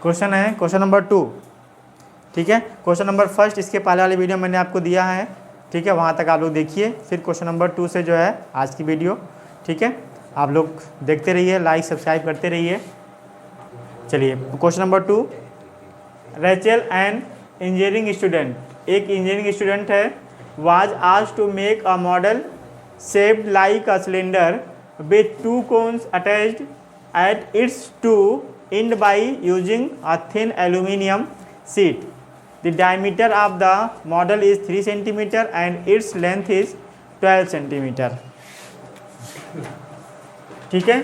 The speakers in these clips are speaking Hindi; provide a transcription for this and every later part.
क्वेश्चन है क्वेश्चन नंबर 2, ठीक है। क्वेश्चन नंबर 1 इसके पहले वाले वीडियो मैंने आपको दिया है, ठीक है, वहाँ तक आप लोग देखिए। फिर क्वेश्चन नंबर 2 से जो है आज की वीडियो, ठीक है, आप लोग देखते रहिए, लाइक सब्सक्राइब करते रहिए। चलिए question number 2, Rachel and engineering student, एक इंजीनियरिंग स्टूडेंट है, was asked to make a model shaped like a cylinder with 2 cones attached at its 2 ends by using a thin aluminum sheet. The diameter of the model is 3 cm and its length is 12 cm. ठीक है।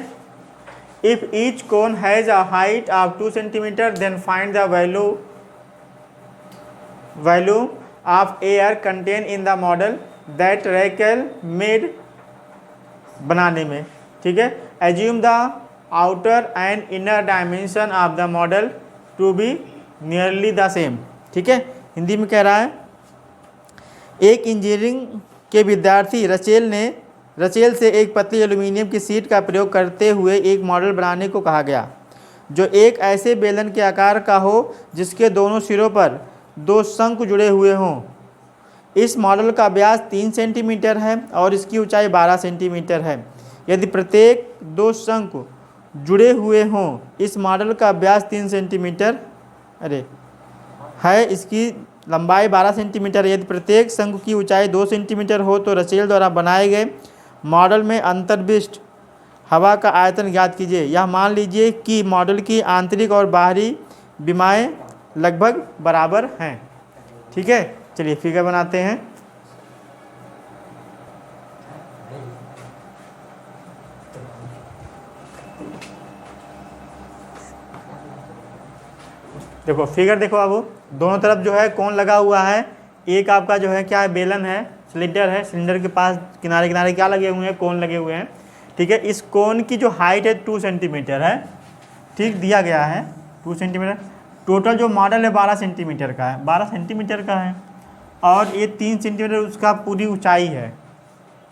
If each cone has a height of 2 cm, then find the value of air contained in the model that Rachel made बनाने में, ठीक है। Assume the outer and inner dimension of the model to be nearly the same, ठीक है। हिंदी में कह रहा है, एक इंजीनियरिंग के विद्यार्थी रचेल से एक पतली एल्यूमिनियम की शीट का प्रयोग करते हुए एक मॉडल बनाने को कहा गया जो एक ऐसे बेलन के आकार का हो जिसके दोनों सिरों पर 2 शंकु जुड़े हुए हों। इस मॉडल का व्यास 3 सेंटीमीटर है और इसकी ऊंचाई 12 सेंटीमीटर है। यदि प्रत्येक 2 शंकु जुड़े हुए हों, इस मॉडल का व्यास 3 सेंटीमीटर है, इसकी लंबाई 12 सेंटीमीटर। यदि प्रत्येक शंकु की ऊंचाई 2 सेंटीमीटर हो तो रचेल द्वारा बनाए गए मॉडल में अंतर्विष्ट हवा का आयतन ज्ञात कीजिए। यह मान लीजिए कि मॉडल की आंतरिक और बाहरी विमाएँ लगभग बराबर हैं, ठीक है। चलिए फिगर बनाते हैं। देखो फिगर देखो, अब दोनों तरफ जो है कौन लगा हुआ है। एक आपका जो है क्या है, बेलन है, सिलेंडर है, सिलेंडर के पास किनारे किनारे क्या लगे हुए हैं, कोन लगे हुए हैं, ठीक है। इस कोन की जो हाइट है 2 सेंटीमीटर है, ठीक, दिया गया है 2 सेंटीमीटर। टोटल जो मॉडल है 12 सेंटीमीटर का है, 12 सेंटीमीटर का है, और ये 3 सेंटीमीटर उसका पूरी ऊंचाई है,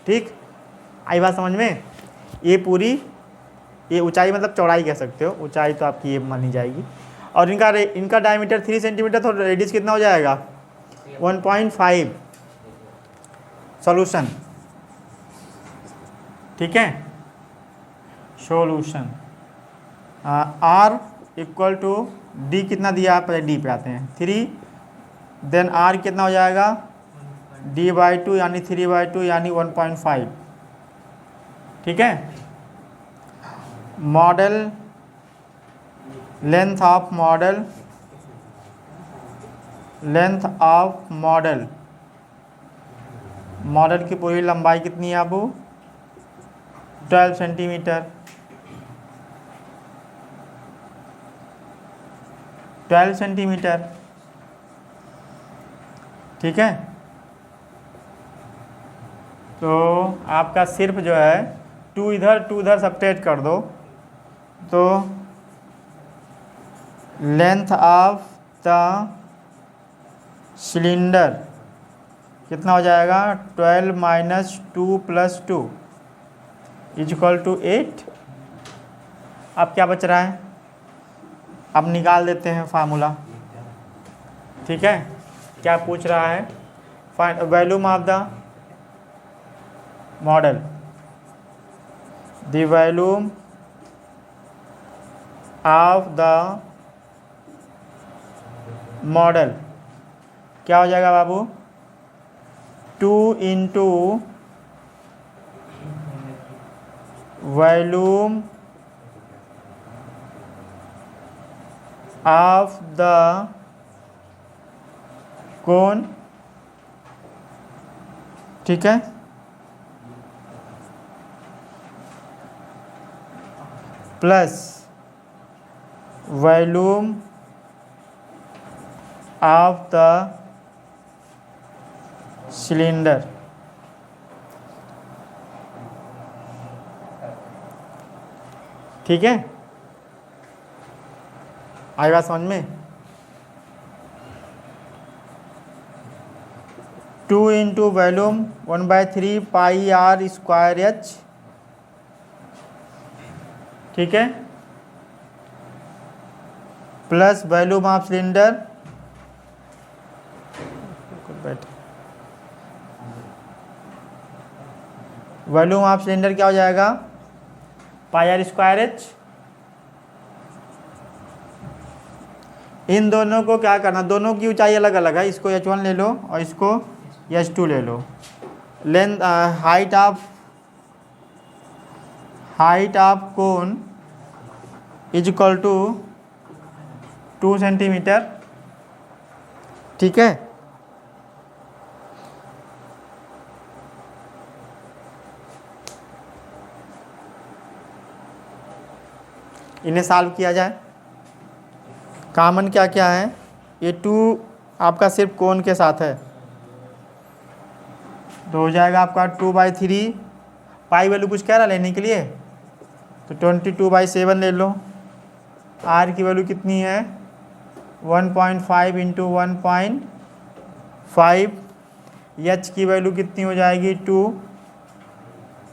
ठीक। आई बात समझ में। ये ऊंचाई मतलब चौड़ाई कह सकते हो, ऊंचाई तो आपकी ये मानी जाएगी। और इनका डायमीटर 3 सेंटीमीटर, तो रेडियस कितना हो जाएगा 1.5। सॉल्यूशन, ठीक है। Solution R equal to d कितना दिया है, पहले डी पे आते हैं, 3, देन R कितना हो जाएगा D/2 यानी 3/2 यानी 1.5, ठीक है। मॉडल लेंथ ऑफ मॉडल की पूरी लंबाई कितनी है आपको 12 सेंटीमीटर, 12 सेंटीमीटर, ठीक है। तो आपका सिर्फ जो है 2 इधर 2 उधर सब्ट्रैक्ट कर दो, तो लेंथ ऑफ द सिलेंडर कितना हो जाएगा 12 - 2 + 2 = 8। अब क्या बच रहा है, अब निकाल देते हैं फार्मूला, ठीक है। क्या पूछ रहा है, find volume of the model, the volume of the model क्या हो जाएगा बाबू 2 × वॉल्यूम ऑफ द कोन, ठीक है, plus volume of the cylinder, ठीक है। आई बात समझ में। 2 × वॉल्यूम 1/3 πr²h, ठीक है, plus volume of cylinder volume of cylinder क्या हो जाएगा, पाई आर स्क्वायर एच। इन दोनों को क्या करना, दोनों की ऊंचाई अलग अलग है, इसको h1 ले लो और इसको h2 ले लो। Length height of cone is equal to 2 centimetre, ठीक है। इन्हें सॉल्व किया जाए। कॉमन क्या क्या है, ये 2 आपका सिर्फ कोन के साथ है, तो हो जाएगा आपका 2/3। पाई वैल्यू कुछ कह रहा लेने के लिए, तो 22/7 ले लो। आर की वैल्यू कितनी है, 1.5 इंटू 1.5। एच की वैल्यू कितनी हो जाएगी, 2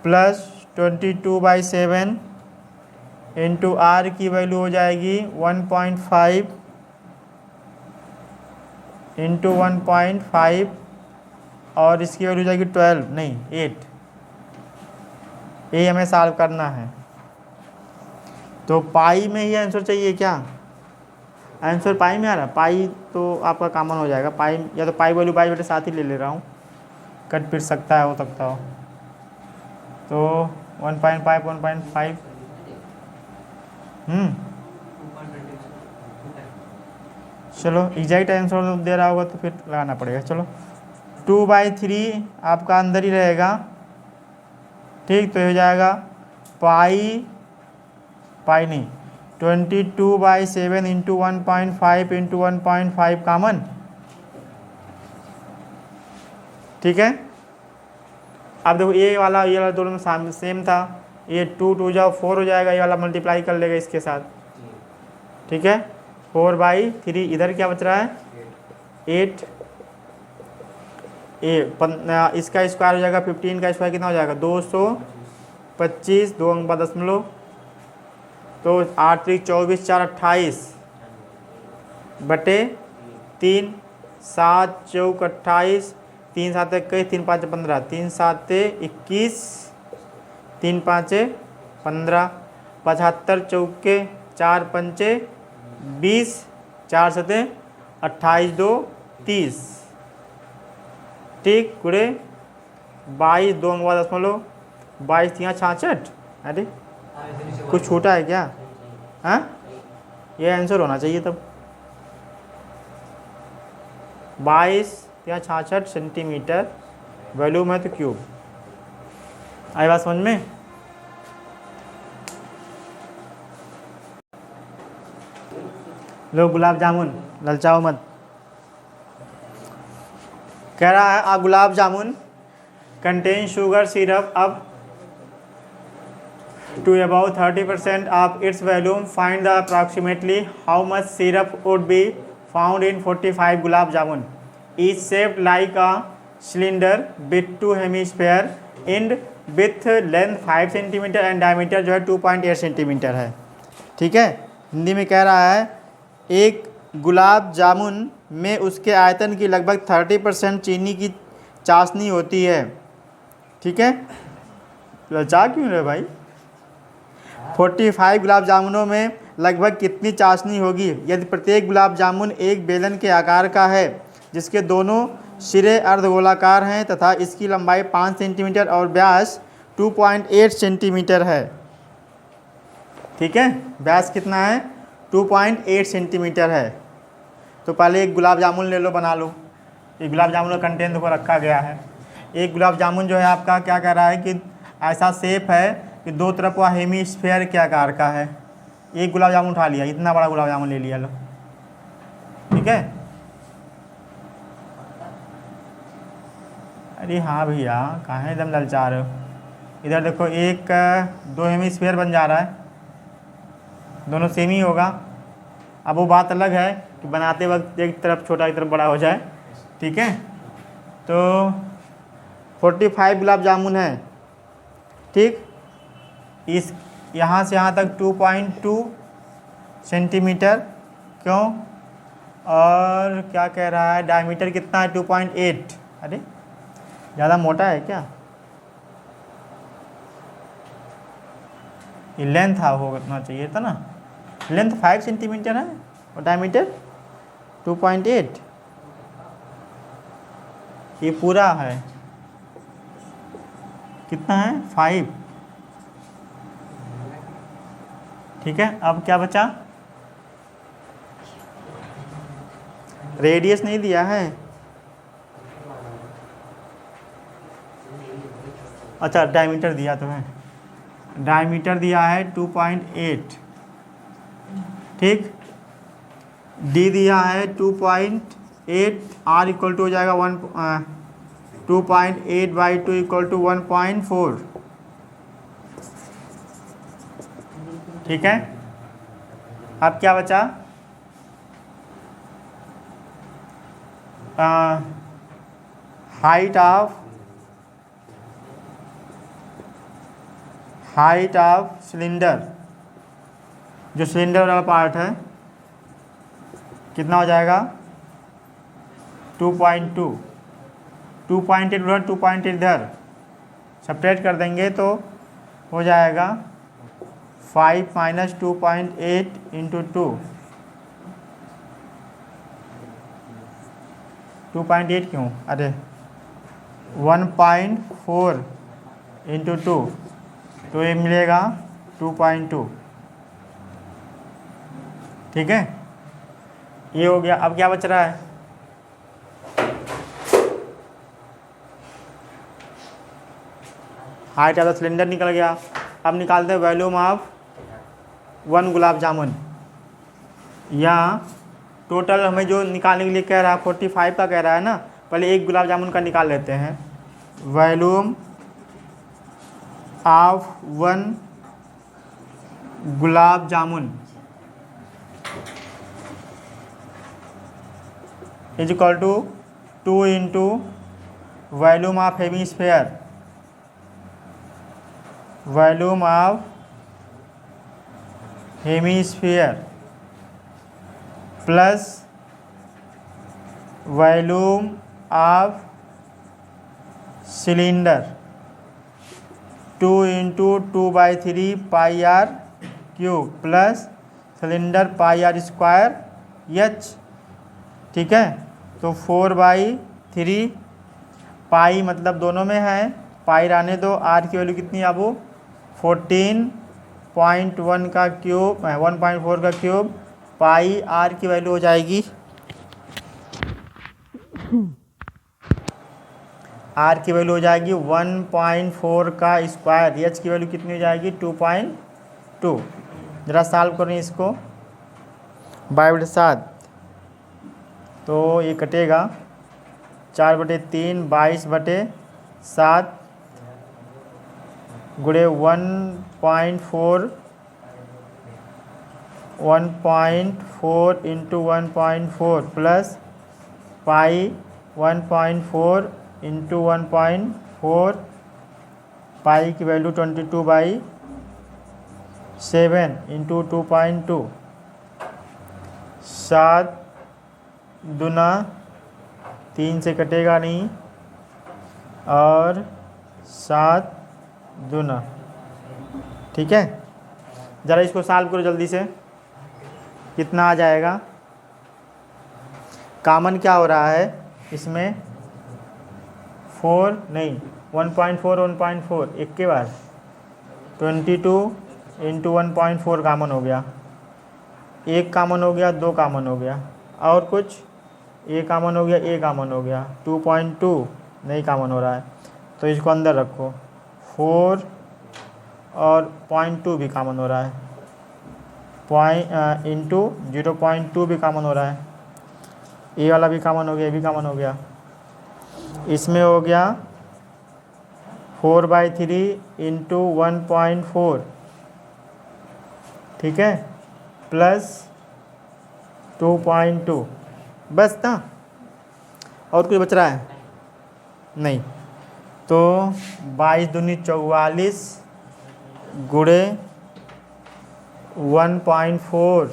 प्लस 22/7 इंटू आर की वैल्यू हो जाएगी 1.5 इंटू 1.5 और इसकी वैल्यू हो जाएगी 12 नहीं 8। ये हमें सॉल्व करना है। तो पाई में ही आंसर चाहिए क्या, आंसर पाई में आ रहा, पाई तो आपका कॉमन हो जाएगा। पाई या तो पाई वैल्यू बाई बटे 7 ही ले रहा हूँ, कट पिट सकता है, हो सकता हो। तो 1.5 चलो एग्जैक्ट आंसर दे रहा होगा तो फिर लगाना पड़ेगा। चलो 2/3 आपका अंदर ही रहेगा, ठीक। तो हो जाएगा पाई नहीं 22/7 इंटू 1.5 इंटू 1.5 कॉमन, ठीक है। अब देखो ये वाला दोनों में सेम था, ये 2 जाओ 4 हो जाएगा, ये वाला मल्टीप्लाई कर लेगा इसके साथ, ठीक है। 4/3 इधर क्या बच रहा है 8। इसका स्क्वायर हो जाएगा 15 का स्क्वायर कितना हो जाएगा 225, 2 अंक बाद दशमलव, तो 8 3 24 4 28 बटे 3, 7 चौक 28, 3 7 21, 3 5 15, 3 7 21, 3 5 15, 75 चौके 4 पंचे 20, 4 7 28 2 30, ठीक। गुड़े 22, 2 अंक बाद दशमलव, 22 यहाँ 66। अरे कुछ छूटा है क्या, हाँ ये आंसर होना चाहिए तब। 22 या 66 सेंटीमीटर वॉल्यूम है तो क्यूब। आई बात समझ में। लो गुलाब जामुन, ललचाओ मत। कह रहा है a gulab jamun contain sugar syrup up to about 30% of its volume. Find the approximately how much syrup would be found in 45 gulab jamun, each shaped like a cylinder with 2 hemisphere end with length 5 centimetre and diameter जो है 2.8 सेंटीमीटर है, ठीक है। हिंदी में कह रहा है एक गुलाब जामुन में उसके आयतन की लगभग 30% चीनी की चाशनी होती है, ठीक है। ललचा क्यों रहे भाई। 45 गुलाब जामुनों में लगभग कितनी चाशनी होगी यदि प्रत्येक गुलाब जामुन एक बेलन के आकार का है जिसके दोनों सिरे अर्धगोलाकार हैं तथा इसकी लंबाई 5 सेंटीमीटर और व्यास 2.8 सेंटीमीटर है, ठीक है। व्यास कितना है 2.8 सेंटीमीटर है। तो पहले एक गुलाब जामुन ले लो, बना लो। एक गुलाब जामुन का कंटेंट को रखा गया है। एक गुलाब जामुन जो है आपका क्या कह रहा है कि ऐसा शेप है कि दो तरफ वह हेमीस्फेयर के आकार का है। एक गुलाब जामुन उठा लिया, इतना बड़ा गुलाब जामुन ले लिया लो, ठीक है। अरे हाँ भैया कहाँ एकदम ललचा रहे हो। इधर देखो एक 2 हेमीस्फेयर बन जा रहा है, दोनों सेम ही होगा। अब वो बात अलग है कि बनाते वक्त एक तरफ छोटा एक तरफ बड़ा हो जाए, ठीक है। तो 45 गुलाब जामुन है, ठीक। इस यहाँ से यहाँ तक 2.2 सेंटीमीटर क्यों? और क्या कह रहा है, डायमीटर कितना है 2.8। अरे ज़्यादा मोटा है क्या? ये लेंथ होना चाहिए था ना, लेंथ 5 सेंटीमीटर है और डायमीटर 2.8। ये पूरा है कितना है 5। ठीक है, अब क्या बचा? रेडियस नहीं दिया है। अच्छा डायमीटर दिया तो है, डायमीटर दिया है 2.8। ठीक, डी दिया है 2.8, आर इक्वल टू हो जाएगा 2.8/2 इक्वल टू 1.4। ठीक है, अब क्या बचा? हाइट ऑफ सिलेंडर, जो सिलेंडर वाला पार्ट है, कितना हो जाएगा 2.2। 2.8 उधर 2.8 इधर सेपरेट कर देंगे तो हो जाएगा 5 - 2.8 × 2। 2.8 क्यों? अरे 1.4 × 2, तो ये मिलेगा 2.2। ठीक है, ये हो गया। अब क्या बच रहा है? हाइट ऑफ द सिलेंडर निकल गया। अब निकालते हैं वॉल्यूम ऑफ 1 गुलाब जामुन। या टोटल हमें जो निकालने के लिए कह रहा है 45 का कह रहा है ना, पहले एक गुलाब जामुन का निकाल लेते हैं। Volume of 1 gulab jamun is equal to 2 × volume of hemisphere. Volume of hemisphere plus volume of cylinder 2 × 2/3 πr³ plus cylinder πr² h। ठीक है, तो 4/3 पाई मतलब दोनों में है, पाई रहने दो। आर की वैल्यू कितनी है अब? 14.1 का क्यूब 1.4 का क्यूब, पाई आर की वैल्यू हो जाएगी, आर की वैल्यू हो जाएगी 1.4 का स्क्वायर। एच की वैल्यू कितनी हो जाएगी? 2.2। जरा सॉल्व करें इसको 5/7, तो ये कटेगा 4/3 22/7 गुणे 1.4 × 1.4 प्लस पाई 1.4 × 1.4, पाई की वैल्यू 22/7 × 2.2। 7 दूना 3 से कटेगा नहीं, और 7 दूना। ठीक है, ज़रा इसको सॉल्व करो जल्दी से, कितना आ जाएगा? कॉमन क्या हो रहा है इसमें? 4 नहीं 1.4 1.4 एक के बार 22 × 1.4 कॉमन हो गया, एक कॉमन हो गया, दो कॉमन हो गया, और कुछ ए कॉमन हो गया, ए कॉमन हो गया, 2.2 नहीं कॉमन हो रहा है, तो इसको अंदर रखो। 4 और 0.2 भी कॉमन हो रहा है, इंटू 0.2 भी कॉमन हो रहा है, ए वाला भी कॉमन हो गया, ये भी कॉमन हो गया। इसमें हो गया 4/3 × 1.4, ठीक है, प्लस 2.2, बस ना, और कुछ बच रहा है? नहीं। तो 22 दूनी 44 गुणे 1.4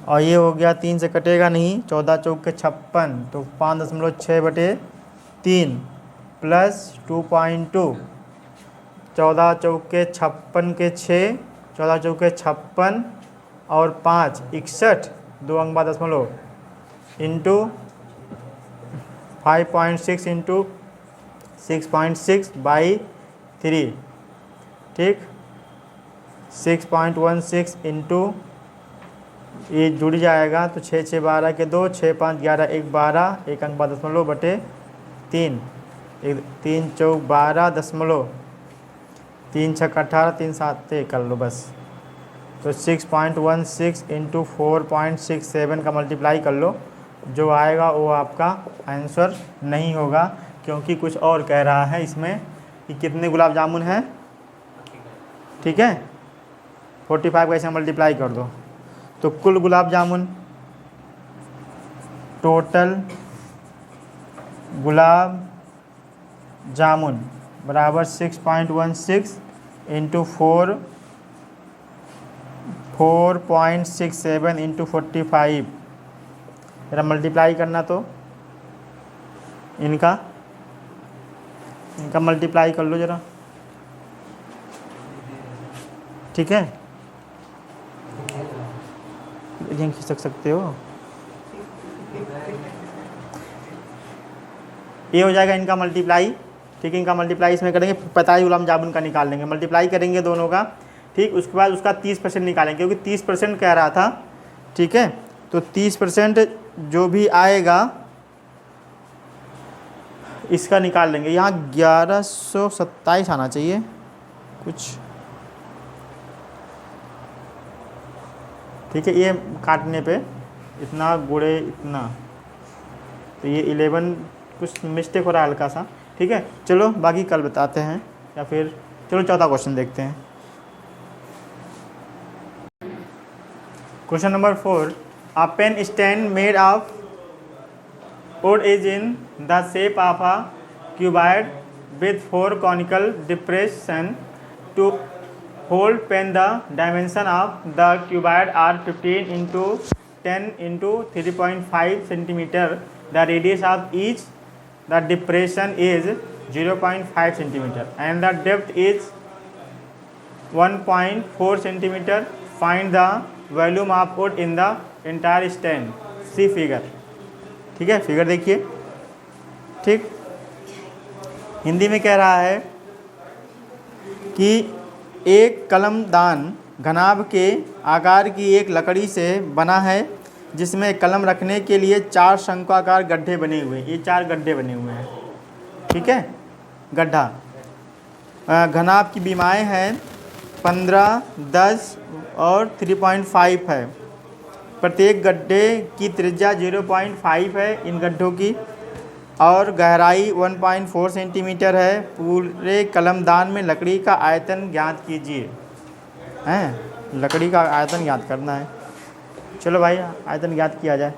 और ये हो गया 3 से कटेगा नहीं, 14 चौक के 56, तो 5.6/3 प्लस 2.2, 14 चौक के 56 के 6, 14 चौक के 56 और 5 61, 2 अंक बाद दशमलव इंटू 5.6 इंटू 6.6/3, ठीक, 6.16 इंटू ये जुड़ जाएगा तो 6 6 12 के 2, 6 5 11 1 12, 1 अंक बाद दशमलव बटे 3, 3 चौक 12 दशमलव 3 छक 18, 3 7 कर लो बस। तो 6.16 इंटू 4.67 का मल्टीप्लाई कर लो, जो आएगा वो आपका आंसर नहीं होगा, क्योंकि कुछ और कह रहा है इसमें कि कितने गुलाब जामुन हैं, ठीक है। 45 का ऐसे मल्टीप्लाई कर दो, तो कुल गुलाब जामुन, टोटल गुलाब जामुन बराबर 6.16 इंटू 4.67 इंटू 45, जरा मल्टीप्लाई करना, तो इनका मल्टीप्लाई कर लो जरा, ठीक है। ये खींच सकते हो, ये हो जाएगा इनका मल्टीप्लाई, ठीक है। इनका मल्टीप्लाई इसमें करेंगे, 45 गुलाब जामुन का निकाल लेंगे, मल्टीप्लाई करेंगे दोनों का, ठीक। उसके बाद उसका 30% निकालेंगे, क्योंकि 30% कह रहा था, ठीक है। तो 30% जो भी आएगा इसका निकाल लेंगे। यहाँ 1127 आना चाहिए कुछ, ठीक है। ये काटने पे इतना गुड़े इतना, तो ये 11 कुछ मिस्टेक हो रहा है हल्का सा, ठीक है। चलो बाकी कल बताते हैं, या फिर चलो चौथा क्वेश्चन देखते हैं। Question number 4, a pen stand made of wood is in the shape of a cuboid with 4 conical depression. To hold pen, the dimension of the cuboid are 15 into 10 into 3.5 centimeter. The radius of each the depression is 0.5 centimeter and the depth is 1.4 centimeter. Find the volume of wood in the entire stand. See figure, ठीक है। फिगर देखिए, ठीक। हिंदी में कह रहा है कि एक कलमदान घनाभ के आकार की एक लकड़ी से बना है, जिसमें कलम रखने के लिए 4 शंक्वाकार गड्ढे बने हुए हैं। ये 4 गड्ढे बने हुए हैं, ठीक है, गड्ढा। घनाभ की बीमाएँ हैं 15, 10 और 3.5 है। प्रत्येक गड्ढे की त्रिज्या 0.5 है इन गड्ढों की, और गहराई 1.4 सेंटीमीटर है। पूरे कलमदान में लकड़ी का आयतन ज्ञात कीजिए। हैं, लकड़ी का आयतन ज्ञात करना है। चलो भाई आयतन ज्ञात किया जाए।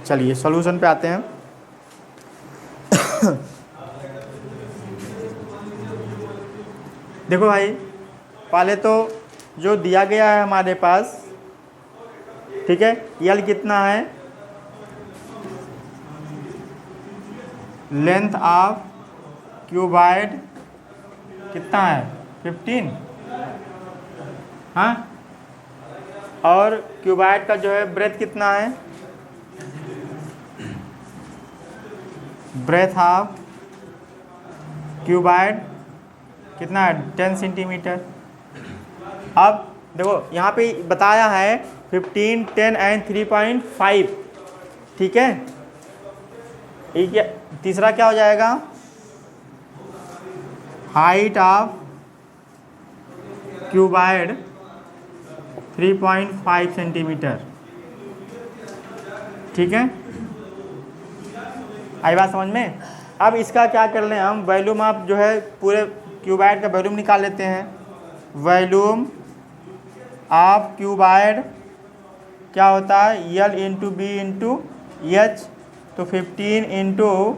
चलिए सॉल्यूशन पे आते हैं। देखो भाई, पहले तो जो दिया गया है हमारे पास, ठीक है, यल कितना है, लेंथ ऑफ क्यूबाइड कितना है 15, हाँ, और क्यूबाइड का जो है ब्रेथ कितना है, ब्रेथ ऑफ क्यूबाइड कितना है 10 सेंटीमीटर। अब देखो यहाँ पे बताया है 15, 10 एंड 3.5, ठीक है। तीसरा क्या हो जाएगा, हाइट ऑफ क्यूबाइड 3.5 सेंटीमीटर, ठीक है। आई बात समझ में। अब इसका क्या कर लें हम, वॉल्यूम ऑफ जो है पूरे क्यूबाइड का वॉल्यूम निकाल लेते हैं। वॉल्यूम ऑफ क्यूबाइड क्या होता है, l into b into h, तो 15 इंटू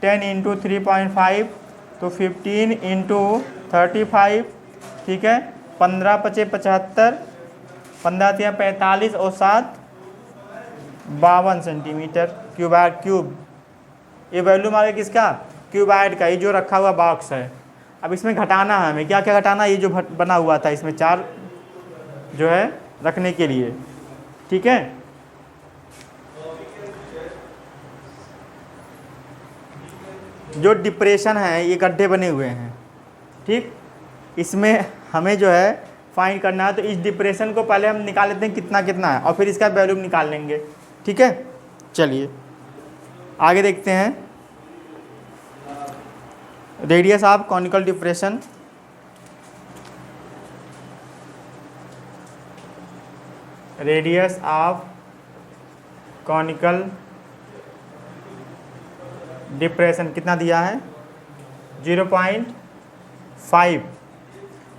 10 इंटू 3.5, तो 15 इंटू 35, ठीक है। 15 × 5 = 75, 15 तिया 45 और 7 52 सेंटीमीटर क्यूब। ये वॉल्यूम आ गया किसका? क्यूबाइड का। ये जो रखा हुआ बॉक्स है, अब इसमें घटाना है हमें। क्या क्या घटाना? ये जो बना हुआ था इसमें 4 जो है रखने के लिए, ठीक है। जो डिप्रेशन है, ये गड्ढे बने हुए हैं, ठीक। इसमें हमें जो है फाइंड करना है। तो इस डिप्रेशन को पहले हम निकाल लेते हैं कितना कितना है, और फिर इसका वॉल्यूम निकाल लेंगे, ठीक है। चलिए आगे देखते हैं। Radius of conical depression, radius of conical depression कितना दिया है? 0.5।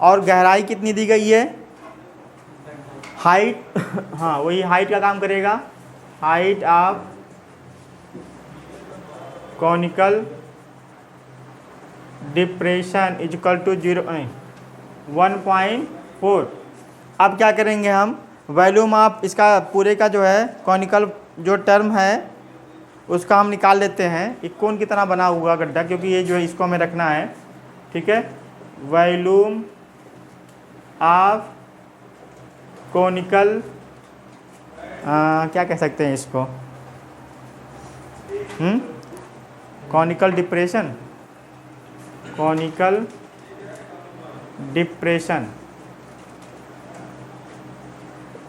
और गहराई कितनी दी गई है? हाइट हाँ, वही हाइट का काम करेगा। Height of conical depression equal to 1.4। अब क्या करेंगे हम? वॉल्यूम ऑफ इसका पूरे का जो है कॉनिकल जो टर्म है उसका हम निकाल लेते हैं। एक कोन की तरह बना हुआ गड्ढा, क्योंकि ये जो है इसको हमें रखना है, ठीक है। वॉल्यूम ऑफ कॉनिकल क्या कह सकते हैं इसको? कॉनिकल डिप्रेशन, कॉनिकल डिप्रेशन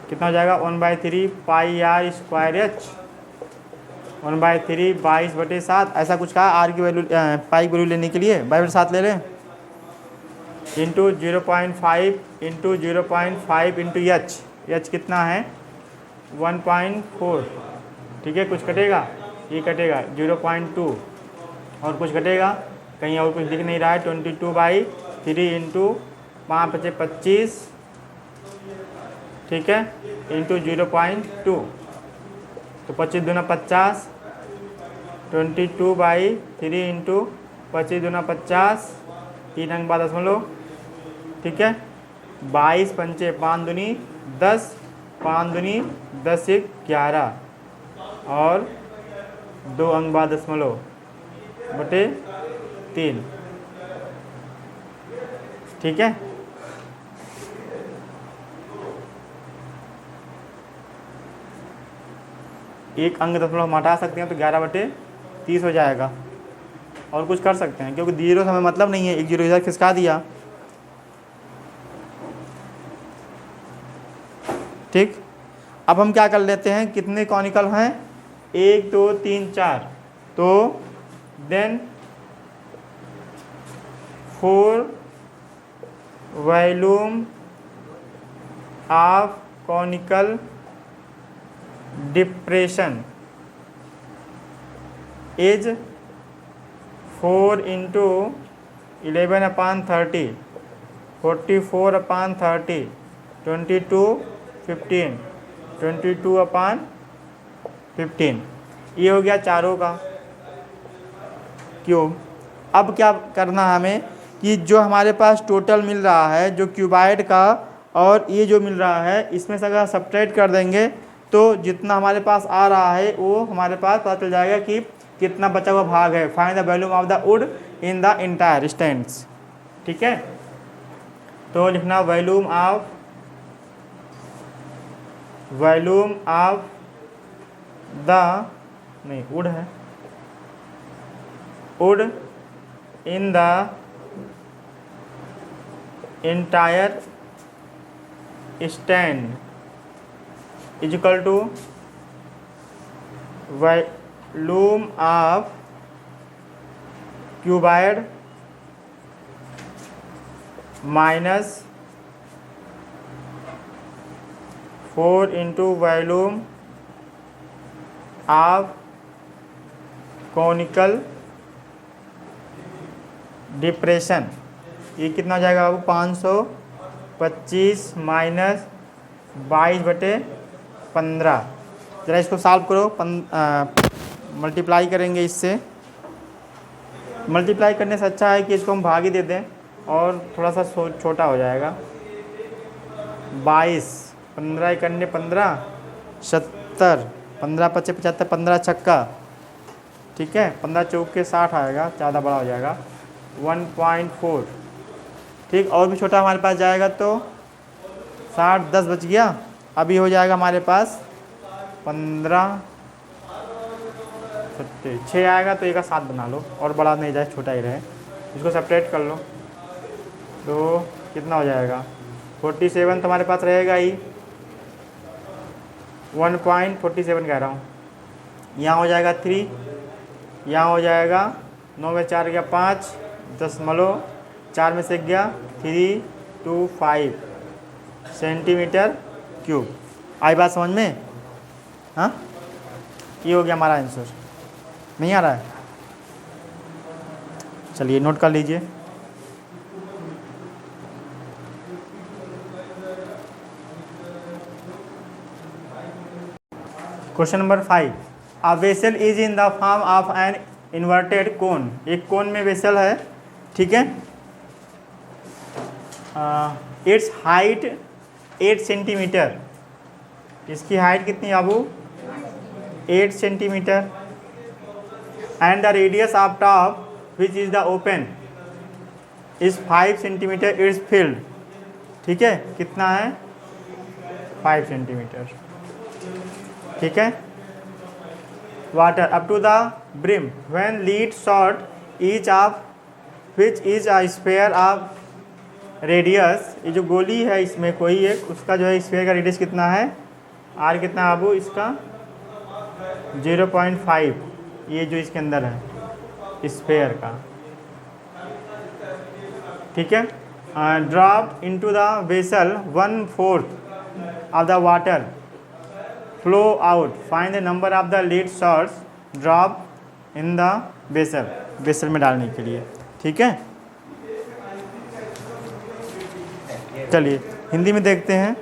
कितना हो जाएगा? 1/3 पाई आर स्क्वायर एच, 1/3 22/7 ऐसा कुछ कहा। आर की वैल्यू पाई की वैल्यू लेने के लिए 22/7 ले लें, into 0.5 into 0.5 into H. H कितना है? 1.4, ठीक है। कुछ कटेगा? ये कटेगा 0.2, और कुछ घटेगा? कहीं और कुछ दिख नहीं रहा है। 22/3 इंटू 5 × 25, ठीक है, इंटू 0.2, तो 25 दूना 50, 22/3 इंटू 25 दूना 50, 3 अंक बाद दशमलव, ठीक है। 22 पंचे 5 दूनी 10, 5 दूनी 10 1 11, और 2 अंक बाद दशमलव बटे 3, ठीक है। एक अंक दशमलव हम हटा सकते हैं, तो 11/30 हो जाएगा। और कुछ कर सकते हैं, क्योंकि जीरो से हमें मतलब नहीं है, एक जीरो इधर खिसका दिया, ठीक। अब हम क्या कर लेते हैं? कितने कॉनिकल हैं? 1 2 3 4, तो then 4 volume of conical depression is 4 into 11/30, 44/30, 22/15, 22/15। ये हो गया चारों का क्यूब। अब क्या करना है हमें कि जो हमारे पास टोटल मिल रहा है जो क्यूबाइड का, और ये जो मिल रहा है, इसमें से अगर सब्ट्रैक्ट कर देंगे तो जितना हमारे पास आ रहा है वो हमारे पास पता चल जाएगा कि कितना बचा हुआ भाग है। Find the volume of the wood in the entire stands, ठीक है। तो लिखना वॉल्यूम ऑफ द नहीं वुड है, wood in the entire stand is equal to volume of cuboid minus 4 into volume of conical depression. ये कितना हो जाएगा बाबू? 525 माइनस 22/15। ज़रा इसको सॉल्व करो, मल्टीप्लाई करेंगे इससे। मल्टीप्लाई करने से अच्छा है कि इसको हम भाग ही दे दें और थोड़ा सा छोटा हो जाएगा। 22 15 इकन्ने 15, 70, 15 पचे 75, 15 छक्का, ठीक है, 15 चौके 60 आएगा, ज़्यादा बड़ा हो जाएगा, 1.4, ठीक। और भी छोटा हमारे पास जाएगा तो 60, 10 बच गया, अभी हो जाएगा हमारे पास 15, 6 आएगा तो एक का 7 बना लो, और बड़ा नहीं जाए, छोटा ही रहे, इसको सेपरेट कर लो, तो कितना हो जाएगा 47 तुम्हारे पास रहेगा ही, 1.47 कह रहा हूँ। यहाँ हो जाएगा 3, यहाँ हो जाएगा 9 में 4 गया 5, 10.4 में से गया 325 सेंटीमीटर क्यूब। आई बात समझ में? हाँ, ये हो गया हमारा आंसर। नहीं आ रहा है? चलिए नोट कर लीजिए। Question number 5, a vessel is in the form of an inverted cone. एक कोन में वेसल है, ठीक है, इट्स हाइट 8 सेंटीमीटर, इसकी हाइट कितनी बाबू 8 centimetre, and the radius of top which is the open is 5 centimetre, it's filled, ठीक है, कितना है 5 सेंटीमीटर, ठीक है। Water up to the brim when lead shot each of which is a sphere of radius, ये जो गोली है इसमें कोई एक, उसका जो है स्फेयर का रेडियस कितना है, आर कितना बाबू इसका 0.5, ये जो इसके अंदर है स्फेयर का, ठीक है। Drop into the vessel 1/4 of the water flow out, find the number of the lead shots drop in the vessel, vessel में डालने के लिए, ठीक है। चलिए हिंदी में देखते हैं।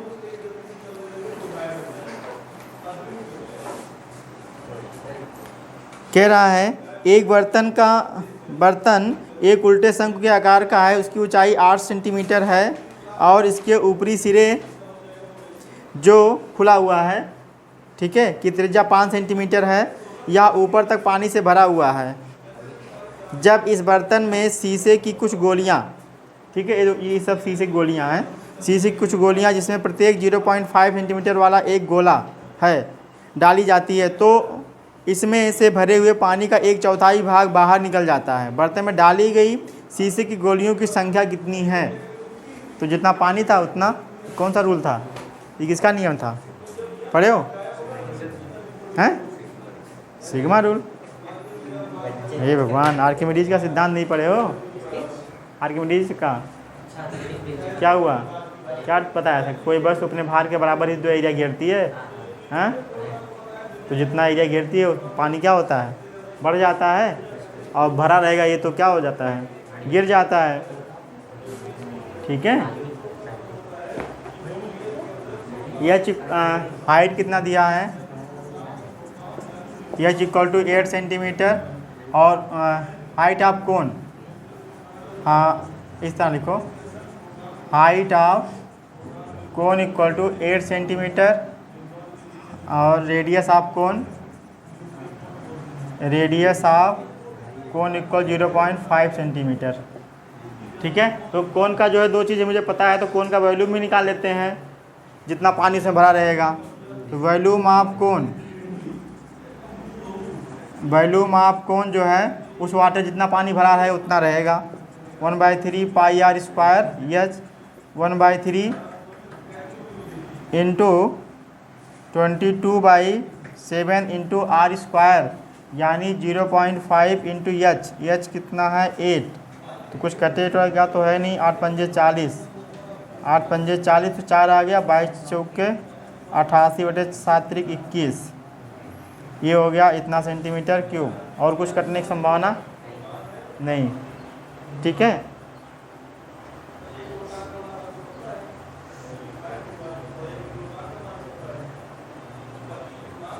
कह रहा है एक बर्तन एक उल्टे शंकु के आकार का है, उसकी ऊंचाई 8 सेंटीमीटर है और इसके ऊपरी सिरे जो खुला हुआ है, ठीक है, की त्रिज्या 5 सेंटीमीटर है, या ऊपर तक पानी से भरा हुआ है। जब इस बर्तन में शीशे की कुछ गोलियां, ठीक है, ये सब शीशे की गोलियां हैं, शीशे की कुछ गोलियां जिसमें प्रत्येक 0.5 सेंटीमीटर वाला एक गोला है डाली जाती है, तो इसमें से भरे हुए पानी का 1/4 भाग बाहर निकल जाता है। बर्तन में डाली गई शीशे की गोलियों की संख्या कितनी है? तो जितना पानी था उतना, कौन सा रूल था, ये किसका नियम था, पढ़े हो हैं? Sigma rule. हे भगवान, आर्किमिडीज का सिद्धांत नहीं पढ़े हो? आर्किमिडीज का क्या हुआ, क्या पता है? कोई बस अपने भार के बराबर ही जो एरिया घेरती है, हैं? तो जितना एरिया घेरती है पानी क्या होता है, बढ़ जाता है, और भरा रहेगा ये तो क्या हो जाता है, गिर जाता है, ठीक है। यह हाइट कितना दिया है, यह इक्वल टू 8 सेंटीमीटर, और हाइट ऑफ कोन, हाँ इस तरह लिखो, height of cone equal to 8 centimetre, और radius of cone equal 0.5 centimetre, ठीक है। तो कोन का जो है दो चीज़ें मुझे पता है, तो कोन का वॉल्यूम भी निकाल लेते हैं, जितना पानी से भरा रहेगा, तो वॉल्यूम ऑफ कोन जो है उस वाटर जितना पानी भरा है उतना रहेगा, 1/3 pi r square h, 1/3 into 22/7 into r square, यानी 0.5 इंटू एच कितना है 8, तो कुछ कटे का तो है नहीं, 8 पंजे 40, 8 पंजे 40 तो 4 आ गया, 22 चौके 88/7 × 21, ये हो गया इतना सेंटीमीटर क्यूब, और कुछ कटने की संभावना नहीं, ठीक है।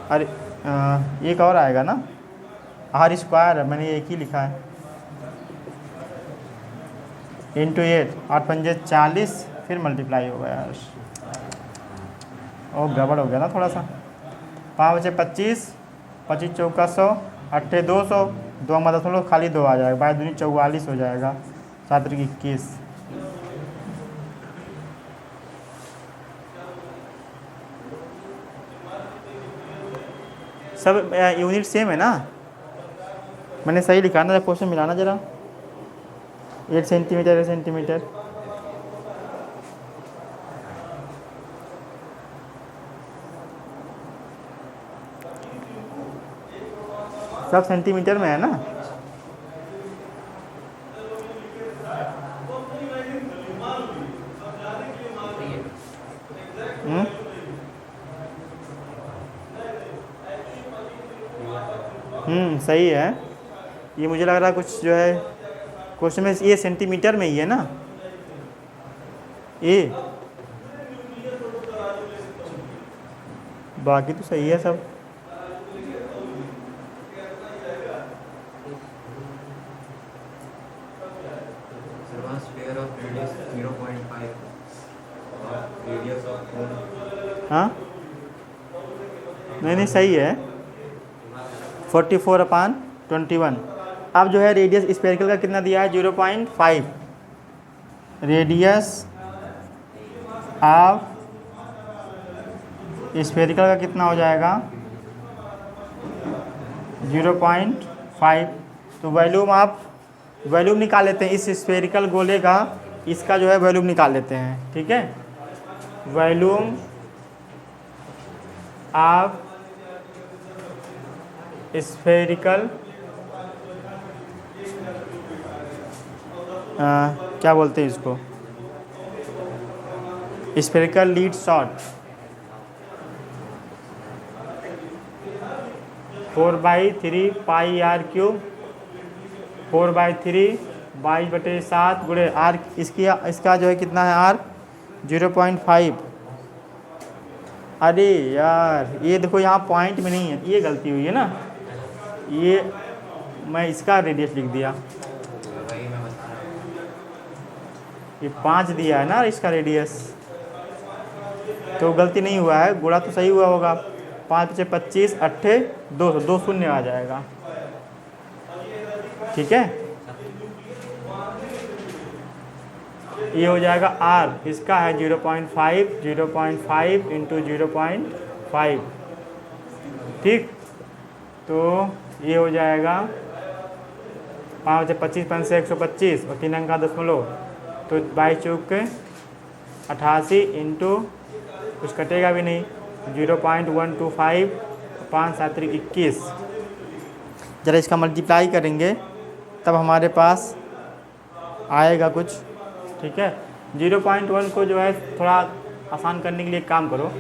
अरे एक और आएगा ना, आर स्क्वायर है, मैंने एक ही लिखा है, इंटू 8, 8 पंजे 40, फिर मल्टीप्लाई होगा यार, और गड़बड़ हो गया ना थोड़ा सा। 5 बचे 25, 25 चौका 100, 8 200, 2 मतलब खाली 2 आ जाएगा, 22 दूनी 44 हो जाएगा, 7 त्रिक 21। सब यूनिट सेम है ना, मैंने सही लिखा ना, क्वेश्चन मिलाना जरा। 8 सेंटीमीटर 8 सेंटीमीटर, सब सेंटीमीटर में है ना। सही है। ये मुझे लग रहा है कुछ जो है क्वेश्चन में ये सेंटीमीटर में ही है ना, ये बाकी तो सही है सब। हाँ नहीं सही है। 44/21। अब जो है रेडियस स्फेरिकल का कितना दिया है, 0.5। रेडियस ऑफ स्फेरिकल का कितना हो जाएगा, 0.5। तो वॉल्यूम निकाल लेते हैं इस स्फेरिकल गोले का, इसका जो है वॉल्यूम निकाल लेते हैं। ठीक है, वॉल्यूम ऑफ स्फेरिकल क्या बोलते हैं इसको, spherical lead shot 4/3 pi r cube, 4/3 22/7 गुणे आर, इसका जो है कितना है आर, 0.5। अरे यार ये देखो यहाँ पॉइंट में नहीं है, ये गलती हुई है ना, ये मैं इसका रेडियस लिख दिया, ये 5 दिया है ना इसका रेडियस, तो गलती नहीं हुआ है, गुणा तो सही हुआ होगा। 5 × 25, 8 200, 2 शून्य आ जाएगा। ठीक है, ये हो जाएगा आर, इसका है 0.5, 0.5 इंटू 0.5। ठीक, तो ये हो जाएगा 5 × 25 5 से 125 और 3 अंक का दशमलव, तो 22 चौक 88 इंटू कुछ कटेगा भी नहीं, 0.125, 5 7 21। ज़रा इसका मल्टीप्लाई करेंगे तब हमारे पास आएगा कुछ। ठीक है, 0.1 को जो है थोड़ा आसान करने के लिए काम करो,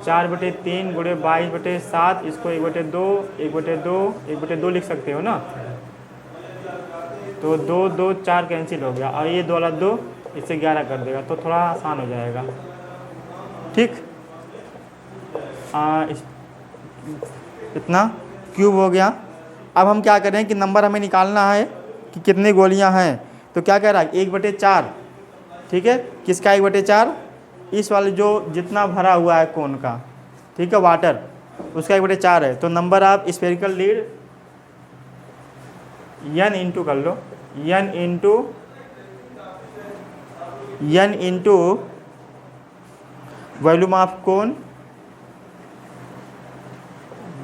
4/3 गुणे 22/7, इसको 1/2 1/2 1/2 लिख सकते हो ना, तो 2 2 4 कैंसिल हो गया, और ये 2 वाला 2 इससे 11 कर देगा, तो थोड़ा आसान हो जाएगा। ठीक, इतना क्यूब हो गया। अब हम क्या करें कि नंबर हमें निकालना है कि कितनी गोलियां हैं, तो क्या कह रहा है 1/4। ठीक है, किसका 1/4, इस वाले जो जितना भरा हुआ है कोन का, ठीक है, वाटर, उसका 1/4 है। तो number of spherical lead n into कर लो, n into volume of cone,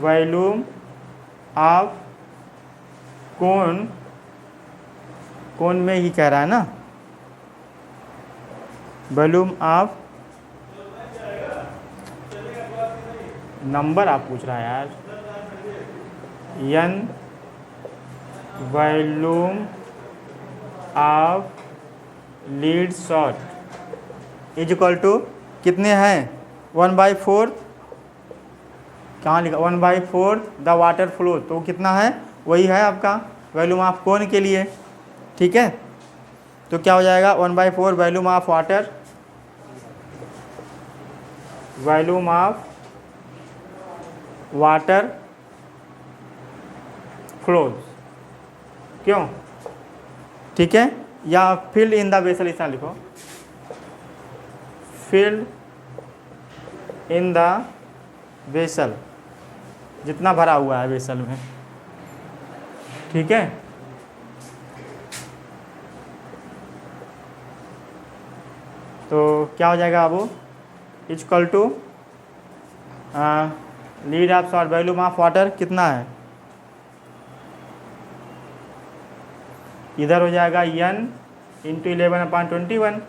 volume of कोन में ही कह रहा है ना, वॉल्यूम ऑफ, नंबर आप पूछ रहा है यार, n volume of lead shot is equal to कितने हैं, 1/4, कहाँ लिखा 1/4 द वाटर फ्लो, तो कितना है, वही है आपका वॉल्यूम ऑफ कोन के लिए। ठीक है, तो क्या हो जाएगा 1/4 volume of water, volume of water flows, क्यों, ठीक है, या फिल्ड इन द वेसल, इतना लिखो, फिल्ड इन द वेसल, जितना भरा हुआ है वेसल में, ठीक है। तो क्या हो जाएगा अब, equal to lead of salt, volume of water कितना है, इधर हो जाएगा n इंटू 11/21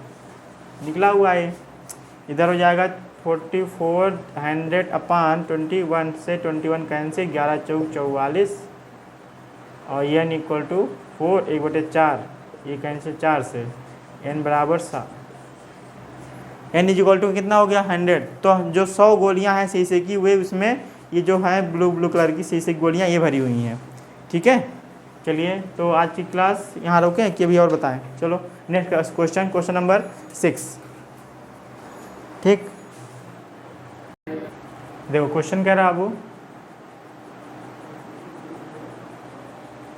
निकला हुआ है, इधर हो जाएगा 4400/21 से 21 कैंसिल, 11 चौक 44 और n इक्वल टू 4 1/4, ये कैंसिल 4 से n बराबर 7, n इज इक्वल टू कितना हो गया 100। तो जो 100 गोलियां हैं शीशे की, वे उसमें ये जो है ब्लू कलर की शीशे की गोलियां ये भरी हुई हैं, ठीक है। चलिए तो आज की क्लास यहाँ रोकें कि अभी और बताएं। चलो नेक्स्ट क्वेश्चन, क्वेश्चन नंबर 6, ठीक। देखो क्वेश्चन कह रहा अब,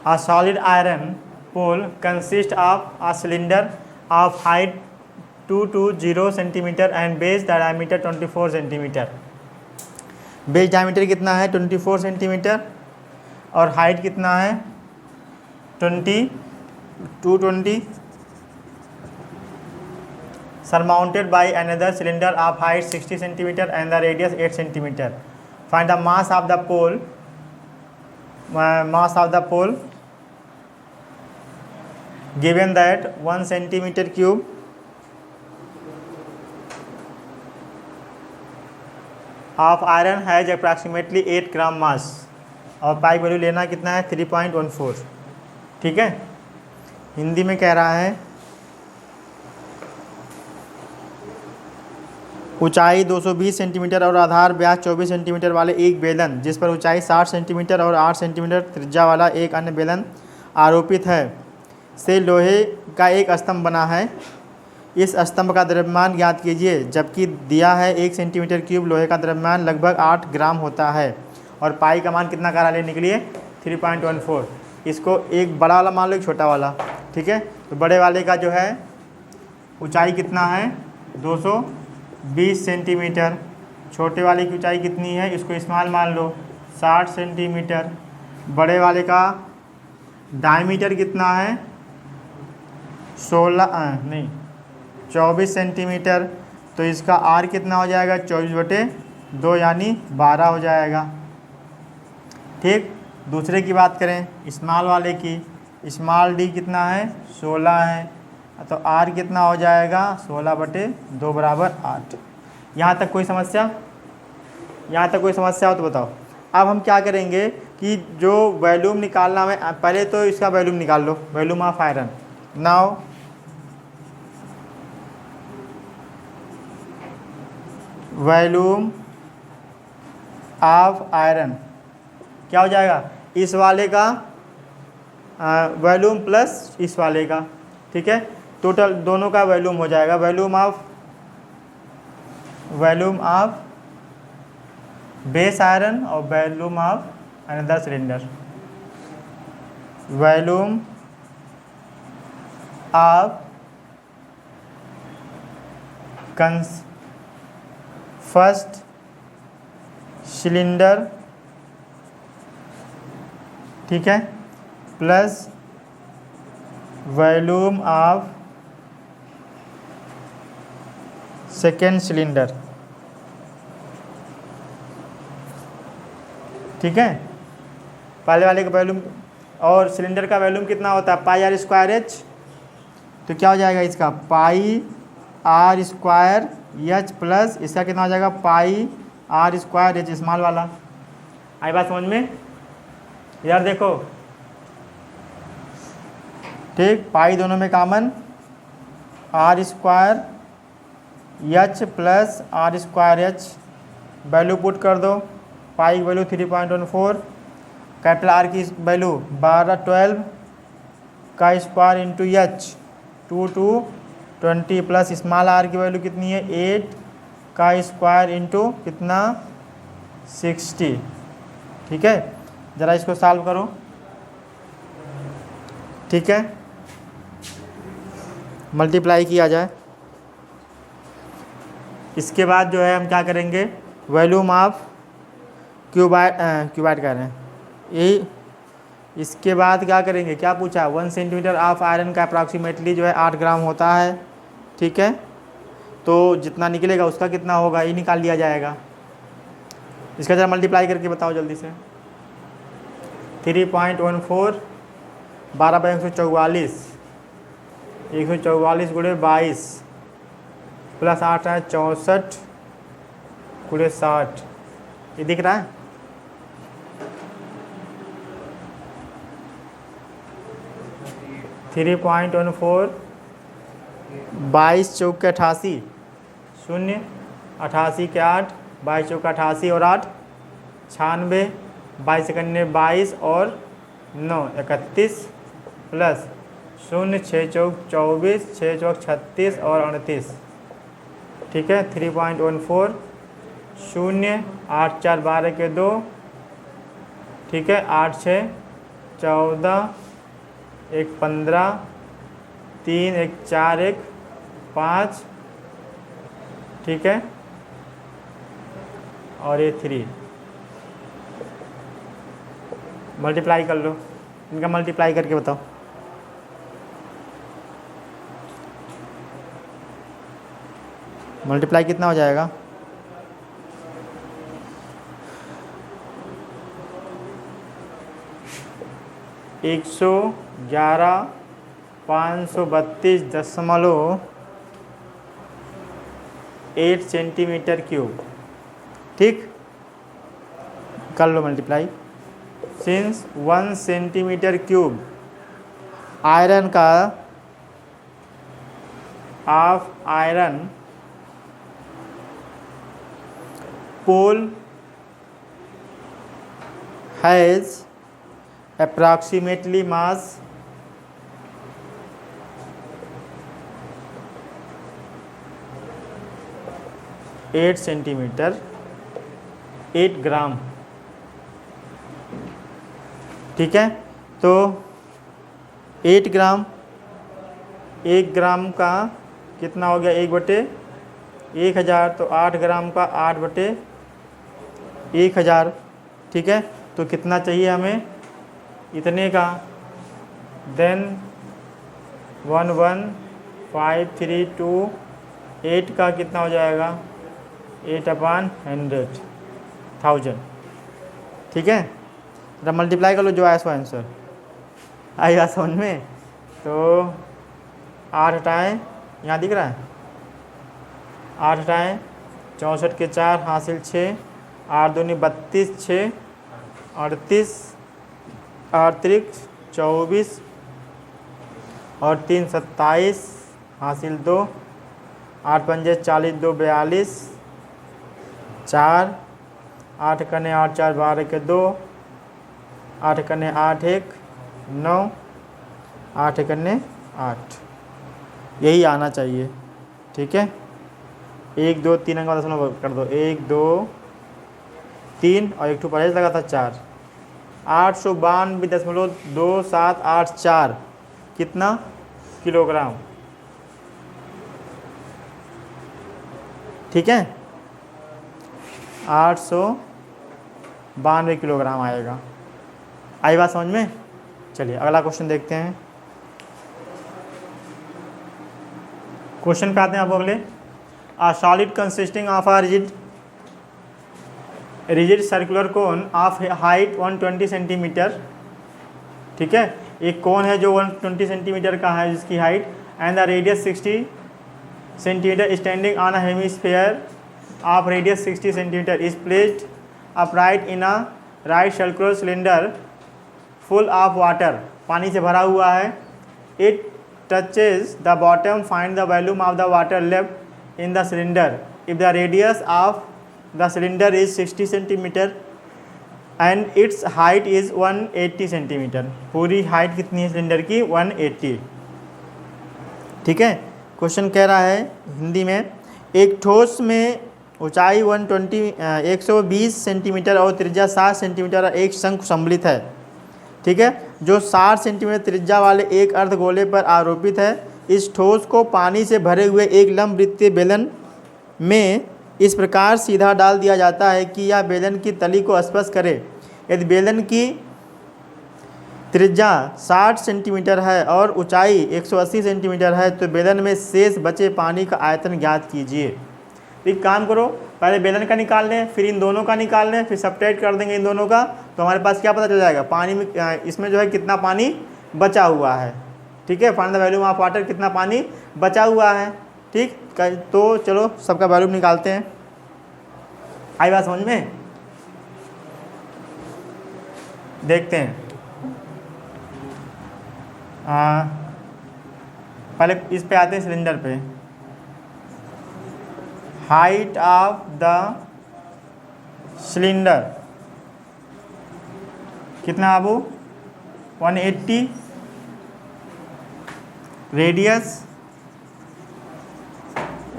a solid iron pole consists of a cylinder of height 220 centimeter and base diameter 24 centimeter। Base diameter कितना है 24 सेंटीमीटर और हाइट कितना है 220, surmounted by another cylinder of height 60 centimeter and the radius 8 centimeter। Find the mass of the pole, given that 1 centimeter cube of iron has approximately 8 ग्राम मास, और पाई वैल्यू लेना कितना है 3.14, ठीक है। हिंदी में कह रहा है ऊंचाई 220 सेंटीमीटर और आधार व्यास 24 सेंटीमीटर वाले एक बेलन, जिस पर ऊंचाई 60 सेंटीमीटर और 8 सेंटीमीटर त्रिज्या वाला एक अन्य बेलन आरोपित है, से लोहे का एक स्तंभ बना है। इस स्तंभ का द्रव्यमान ज्ञात कीजिए, जबकि दिया है 1 सेंटीमीटर क्यूब लोहे का द्रव्यमान लगभग 8 ग्राम होता है, और पाई का मान कितना करा लेने के लिए 3.14। इसको एक बड़ा वाला मान लो, एक छोटा वाला, ठीक है। तो बड़े वाले का जो है ऊंचाई कितना है 220 सेंटीमीटर, छोटे वाले की ऊंचाई कितनी है, इसको स्मॉल मान लो 60 सेंटीमीटर। बड़े वाले का डायमीटर कितना है 24 सेंटीमीटर, तो इसका आर कितना हो जाएगा 24/2 यानी 12 हो जाएगा, ठीक। दूसरे की बात करें स्मॉल वाले की, स्मॉल डी कितना है 16 है, तो आर कितना हो जाएगा 16/2 बराबर 8। यहाँ तक कोई समस्या, यहाँ तक कोई समस्या हो तो बताओ। अब हम क्या करेंगे कि जो वॉल्यूम निकालना है, पहले तो इसका वॉल्यूम निकाल लो, volume of iron. Now volume of iron क्या हो जाएगा, इस वाले का वॉल्यूम प्लस इस वाले का, ठीक है। टोटल दोनों का वॉल्यूम हो जाएगा, वॉल्यूम ऑफ बेस आयरन और volume of another cylinder, volume of first cylinder, ठीक है, plus volume of second cylinder, ठीक है। पहले वाले का वॉल्यूम और सिलेंडर का वॉल्यूम कितना होता है पाई आर स्क्वायर एच, तो क्या हो जाएगा इसका पाई आर स्क्वायर एच प्लस इसका कितना हो जाएगा पाई आर स्क्वायर एच स्मॉल वाला। आई बात समझ में, यार देखो, ठीक। पाई दोनों में common, r square h plus r square h, value put कर दो, पाई की वैल्यू 3.14, कैपिटल आर की वैल्यू 12 का square into h 2 plus small r की वैल्यू कितनी है 8 का स्क्वायर इंटू कितना 60, ठीक है। ज़रा इसको सॉल्व करो, ठीक है, मल्टीप्लाई किया जाए। इसके बाद जो है हम क्या करेंगे वॉल्यूम ऑफ क्यूबाइड कह रहे हैं यही। इसके बाद क्या करेंगे, क्या पूछा, 1 सेंटीमीटर ऑफ आयरन का अप्रॉक्सीमेटली जो है 8 ग्राम होता है। ठीक है, तो जितना निकलेगा उसका कितना होगा ये निकाल लिया जाएगा। इसका जरा मल्टीप्लाई करके बताओ जल्दी से। 3.14 12/144 144 गुणे 22 प्लस 8 है 64 गुणे 60। ये दिख रहा है? थ्री पॉइंट 14 22 चौक के 88 0 88 के 8 22 चौक 88 और 8 96 22 सेकंड में 22 और 9 31 प्लस 0 6 चौक 24 6 चौक 36 और 38। ठीक है, 3.14 0 8 4 12 के 2। ठीक है, 8 6 14 1 15 3 1 4 1 5। ठीक है, और ये 3 मल्टीप्लाई कर लो, इनका मल्टीप्लाई करके बताओ। मल्टीप्लाई कितना हो जाएगा? एक 111,532.8 सेंटीमीटर क्यूब। ठीक, कर लो multiply. Since 1 centimetre cube iron का of iron pole has approximately mass 8 centimetre 8 gram. ठीक है, तो 8 ग्राम, 1 ग्राम का कितना हो गया 1/1000, तो 8 ग्राम का 8/1000। ठीक है, तो कितना चाहिए हमें इतने का, देन 11532 का कितना हो जाएगा 8/100,000। ठीक है, जब मल्टीप्लाई कर लो जो आया सो आंसर आएगा समझ में। तो 8 हटाएँ, यहाँ दिख रहा है 8 हटाएँ 64 के 4 हासिल 6 8 दूनी 32 6 38 8 24 और 3 27 हासिल 2 8 पंजे 40 2 42 4 8 कने 8 4 12 के 2 8 कने 8 1 9 8 कने 8, यही आना चाहिए। ठीक है, 1 2 3 अंक का दशमलव कर दो, 1 2 3 और 1 परहेज लगा था 4। 892.2784 कितना किलोग्राम। ठीक है, 892 किलोग्राम आएगा। आई बात समझ में? चलिए अगला क्वेश्चन देखते हैं। क्वेश्चन पे आते हैं आप अगले। A solid consisting of a rigid circular cone of height 120 centimetre. ठीक है, एक कोन है जो 120 सेंटीमीटर का है जिसकी height, and the radius 60 centimetre standing on a hemisphere of radius 60 centimetre is placed upright in a right circular cylinder full of water. पानी से भरा हुआ है। It touches the bottom, find the volume of the water left in the cylinder if the radius of the cylinder is 60 centimetre and its height is 180 centimetre. पूरी हाइट कितनी है सिलेंडर की 180। ठीक है, क्वेश्चन कह रहा है हिंदी में, एक ठोस में ऊंचाई 120 सेंटीमीटर और त्रिज्या 60 सेंटीमीटर एक शंकु सम्मिलित है। ठीक है, जो 60 सेंटीमीटर त्रिज्या वाले एक अर्धगोले पर आरोपित है। इस ठोस को पानी से भरे हुए एक लंबवृत्तीय बेलन में इस प्रकार सीधा डाल दिया जाता है कि यह बेलन की तली को स्पर्श करे। यदि बेलन की त्रिज्या 60 सेंटीमीटर है और ऊंचाई 180 सेंटीमीटर है तो बेलन में शेष बचे पानी का आयतन ज्ञात कीजिए। एक काम करो, पहले बेलन का निकाल लें, फिर इन दोनों का निकाल लें, फिर सब्ट्रैक्ट कर देंगे इन दोनों का, तो हमारे पास क्या पता चल जाएगा पानी में, इसमें जो है कितना पानी बचा हुआ है। ठीक है, find the volume of water, कितना पानी बचा हुआ है। ठीक, तो चलो सबका वॉल्यूम निकालते हैं। आई बात समझ में? देखते हैं। पहले इस पे आते हैं, सिलेंडर पे। हाइट ऑफ द सिलेंडर कितना बाबू? 180।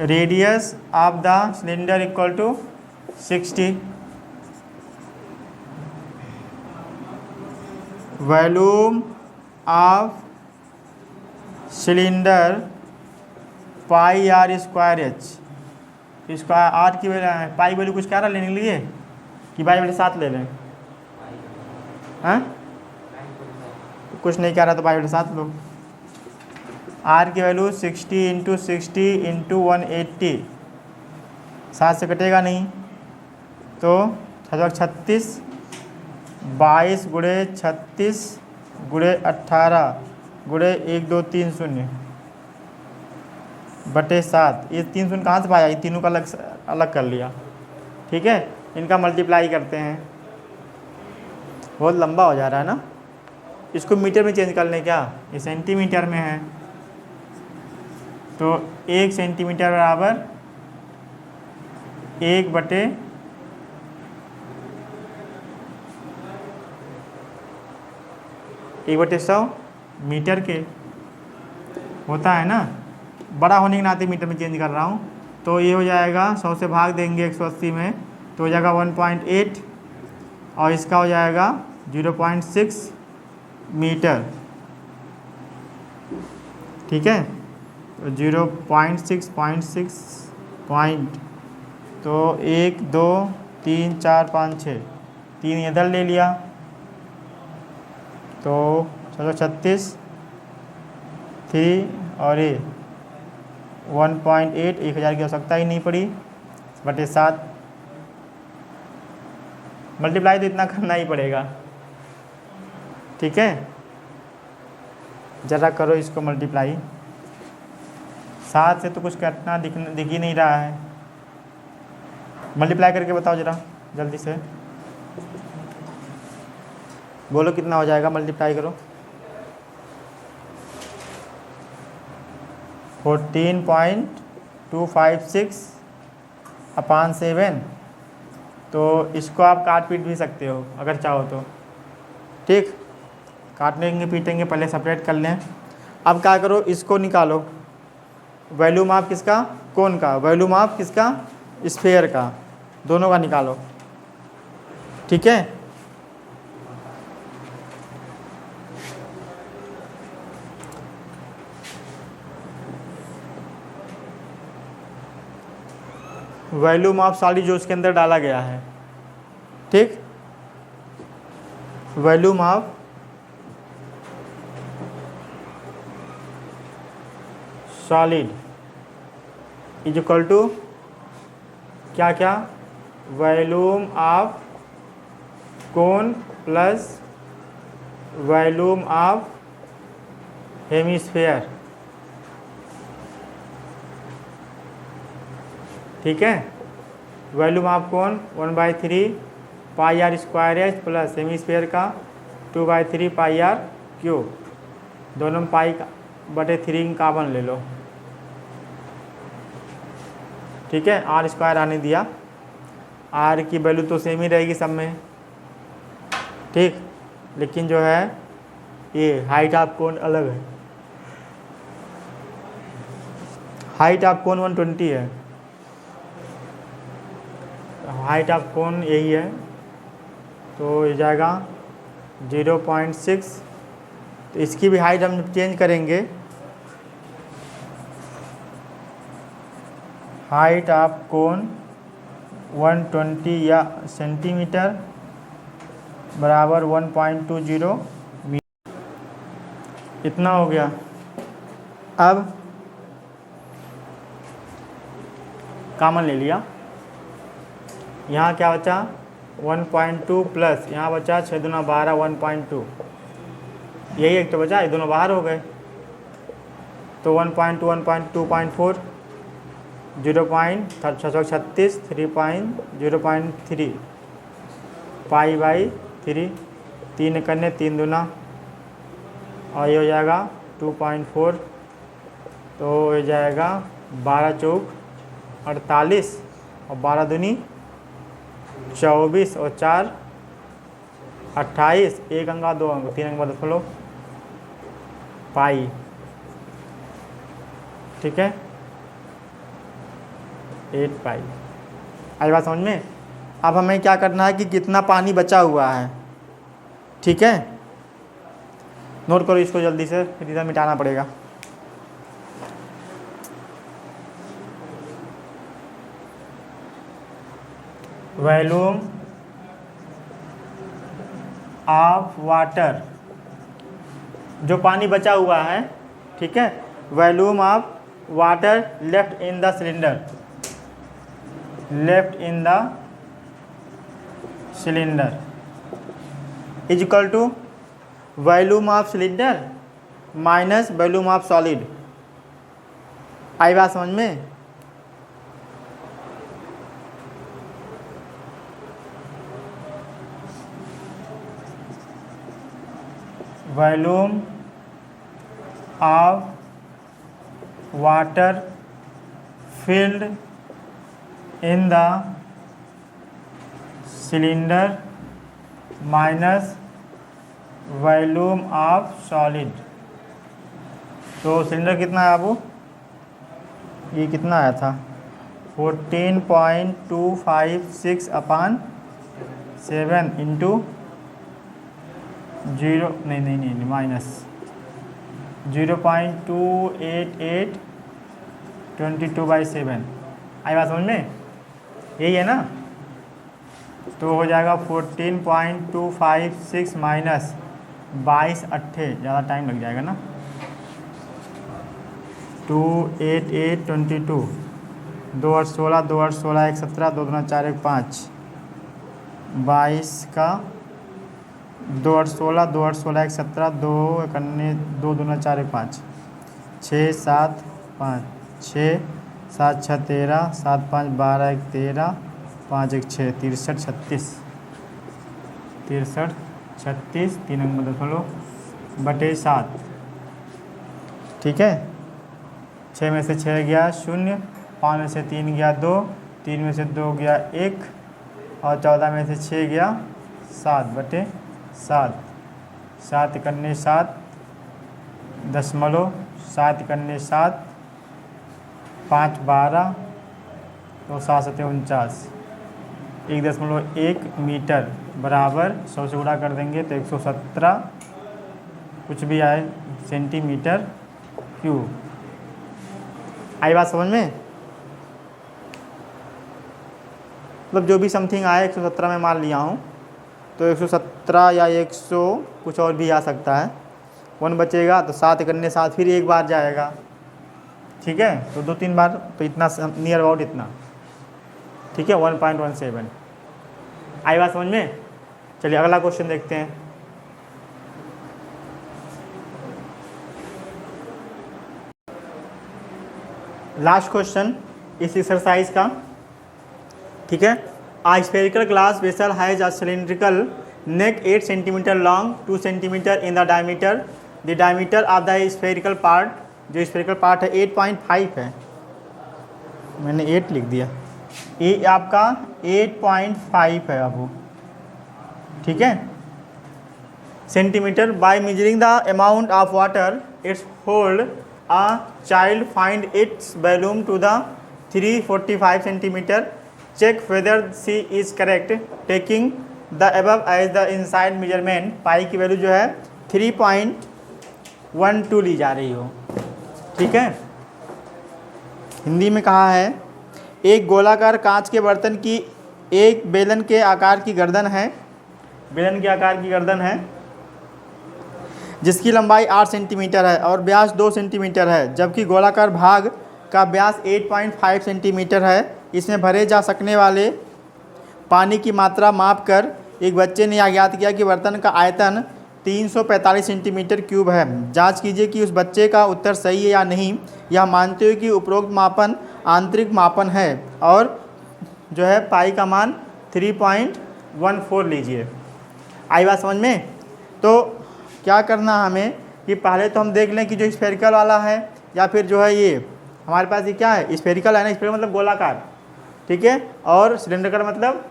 Radius of the cylinder equal to 60। Volume of cylinder pi r square h. इसका आर की वैल्यू, पाई वैल्यू कुछ कह रहा लेने के लिए कि पाई वैल्यू 7 ले लें? हाँ, कुछ नहीं कह रहा तो पाई वैल्यू 7 लो। आर की वैल्यू 60 इंटू 60 इंटू 180, 7 से कटेगा नहीं तो 36, 22 गुणे 36 गुणे 18 गुणे 1 2 3 0 बटे 7। ये 3 शून्य कहाँ से पाया? ये तीनों का अलग कर लिया। ठीक है, इनका मल्टीप्लाई करते हैं। बहुत लंबा हो जा रहा है ना, इसको मीटर में चेंज कर लें क्या? ये सेंटीमीटर में है तो 1 सेंटीमीटर बराबर 1 बटे 1/100 मीटर के होता है ना। बड़ा होने के नाते मीटर में चेंज कर रहा हूँ। तो ये हो जाएगा 100 से भाग देंगे 180 में तो हो जाएगा 1.8 और इसका हो जाएगा 0.6 मीटर। ठीक है, तो 0.6 पॉइंट, तो 1 2 3 4 5 6, 3 इधर ले लिया तो चलो 36, 3 और ये 1.8, 1000 की आवश्यकता ही नहीं पड़ी बटे 7। मल्टीप्लाई तो इतना करना ही पड़ेगा। ठीक है, ज़रा करो इसको मल्टीप्लाई। 7 से तो कुछ कटना दिख ही नहीं रहा है। मल्टीप्लाई करके बताओ ज़रा जल्दी से, बोलो कितना हो जाएगा? मल्टीप्लाई करो। 14.256 अपान 7। तो इसको आप काट पीट भी सकते हो अगर चाहो तो। ठीक, काटेंगे पीटेंगे, पहले सेपरेट कर लें। अब क्या करो, इसको निकालो। वॉल्यूम ऑफ किसका? कोन का। वॉल्यूम ऑफ किसका? स्फीयर का। दोनों का निकालो। ठीक है, वॉल्यूम ऑफ सॉलिड जो उसके अंदर डाला गया है। ठीक, volume of solid is equal to क्या क्या? Volume of cone plus volume of hemisphere. ठीक है, volume of cone 1/3 pi r square h plus hemisphere का 2/3 पाई आर क्यूब। दोनों में पाई बटे 3 कॉमन ले लो। ठीक है, आर स्क्वायर आने दिया। आर की वैल्यू तो सेम ही रहेगी सब में। ठीक, लेकिन जो है ये हाइट ऑफ कोन अलग है। हाइट ऑफ कोन 120 है, हाइट ऑफ कोन यही है तो ये जाएगा 0.6। तो इसकी भी हाइट हम चेंज करेंगे। हाइट ऑफ कोन 120 या सेंटीमीटर बराबर 1.20 मीटर, इतना हो गया। अब कॉमन ले लिया, यहाँ क्या बचा 1.2 प्लस यहाँ बचा 6 दूना 12 1.2, यही एक तो बचा, ये दोनों बाहर हो गए तो 1.2 1.2.4 0.36 3.0.3 पाई बाई 3, 3 करने 3 दूना और ये हो जाएगा 2.4, तो हो जाएगा 12 चौक 48 और 12 दूनी 24 और 4 28, 1 अंक 2 अंक 3 अंक बाद खोलो पाई, ठीक है 8 पाई। आई बात समझ में। अब हमें क्या करना है कि कितना पानी बचा हुआ है, ठीक है, नोट करो इसको जल्दी से, फिर इधर मिटाना पड़ेगा। वॉल्यूम ऑफ वाटर, जो पानी बचा हुआ है, ठीक है, volume of water left in the cylinder, left in the cylinder is equal to volume of cylinder minus volume of solid. आई बात समझ में। Volume of water filled in the cylinder minus volume of solid. तो सिलेंडर कितना है बाबू, ये कितना आया था 14.256 अपान 7 इंटू 0 नहीं माइनस 0.288 22/7। आई बात समझ में, यही है ना। तो हो जाएगा 14.256 माइनस 22 अट्ठे, ज़्यादा टाइम लग जाएगा ना, 28822 2 8 16 2 8 16 1 17 2 2 4 1 5 22 का 2 8 16 2 8 16 1 17 2 2 2 4 1 5 6 7 5 6 7 6 13 7 5 12 1 13 5 1 6 63 36 63 3 अंक मतलब खोलो बटे 7, ठीक है। 6 में से 6 गया 0, 5 में से 3 गया 2, 3 में से 2 गया 1 और 14 में से 6 गया 7 बटे 7, 7 करने 7 दशमलव 7 करने 7 5 12 तो 7 7 49 1.1 मीटर बराबर 100 से गुणा कर देंगे तो 117 कुछ भी आए सेंटीमीटर क्यूब। आई बात समझ में, मतलब जो भी समथिंग आए 117 में मान लिया हूँ, तो 117 या 100 कुछ और भी आ सकता है, 1 बचेगा तो 7 करने 7 फिर एक बार जाएगा, ठीक है, तो 2-3 बार, तो इतना नियर अबाउट इतना, ठीक है 1.17। आई बात समझ में। चलिए अगला क्वेश्चन देखते हैं। लास्ट क्वेश्चन इस एक्सरसाइज का, ठीक है। A spherical glass vessel has a cylindrical neck 8 centimetre long 2 centimetre in the diameter. The diameter of the spherical part, जो स्फेरिकल पार्ट है 8.5 है, मैंने 8 लिख दिया, ये आपका 8.5 है अब, ठीक है, centimetre. By measuring the amount of water its hold a child find its volume to the 345 centimetre. Check whether she is correct taking the above as the inside measurement. Pi की वैल्यू जो है 3.12 ली जा रही हो, ठीक है। हिंदी में कहा है एक गोलाकार कांच के बर्तन की एक बेलन के आकार की गर्दन है, बेलन के आकार की गर्दन है जिसकी लंबाई 8 सेंटीमीटर है और व्यास 2 सेंटीमीटर है, जबकि गोलाकार भाग का व्यास 8.5 सेंटीमीटर है। इसमें भरे जा सकने वाले पानी की मात्रा माप कर एक बच्चे ने ज्ञात किया कि बर्तन का आयतन 345 सेंटीमीटर क्यूब है। जांच कीजिए कि उस बच्चे का उत्तर सही है या नहीं, यह मानते हुए कि उपरोक्त मापन आंतरिक मापन है और जो है पाई का मान 3.14 लीजिए। आई बात समझ में? तो क्या करना हमें कि पहले तो हम देख लें कि जो स्फेरिकल वाला है या फिर जो है ये हमारे पास ये क्या है, स्फेरिकल है ना, स्फेरिकल मतलब गोलाकार, ठीक है, और सिलेंडर मतलब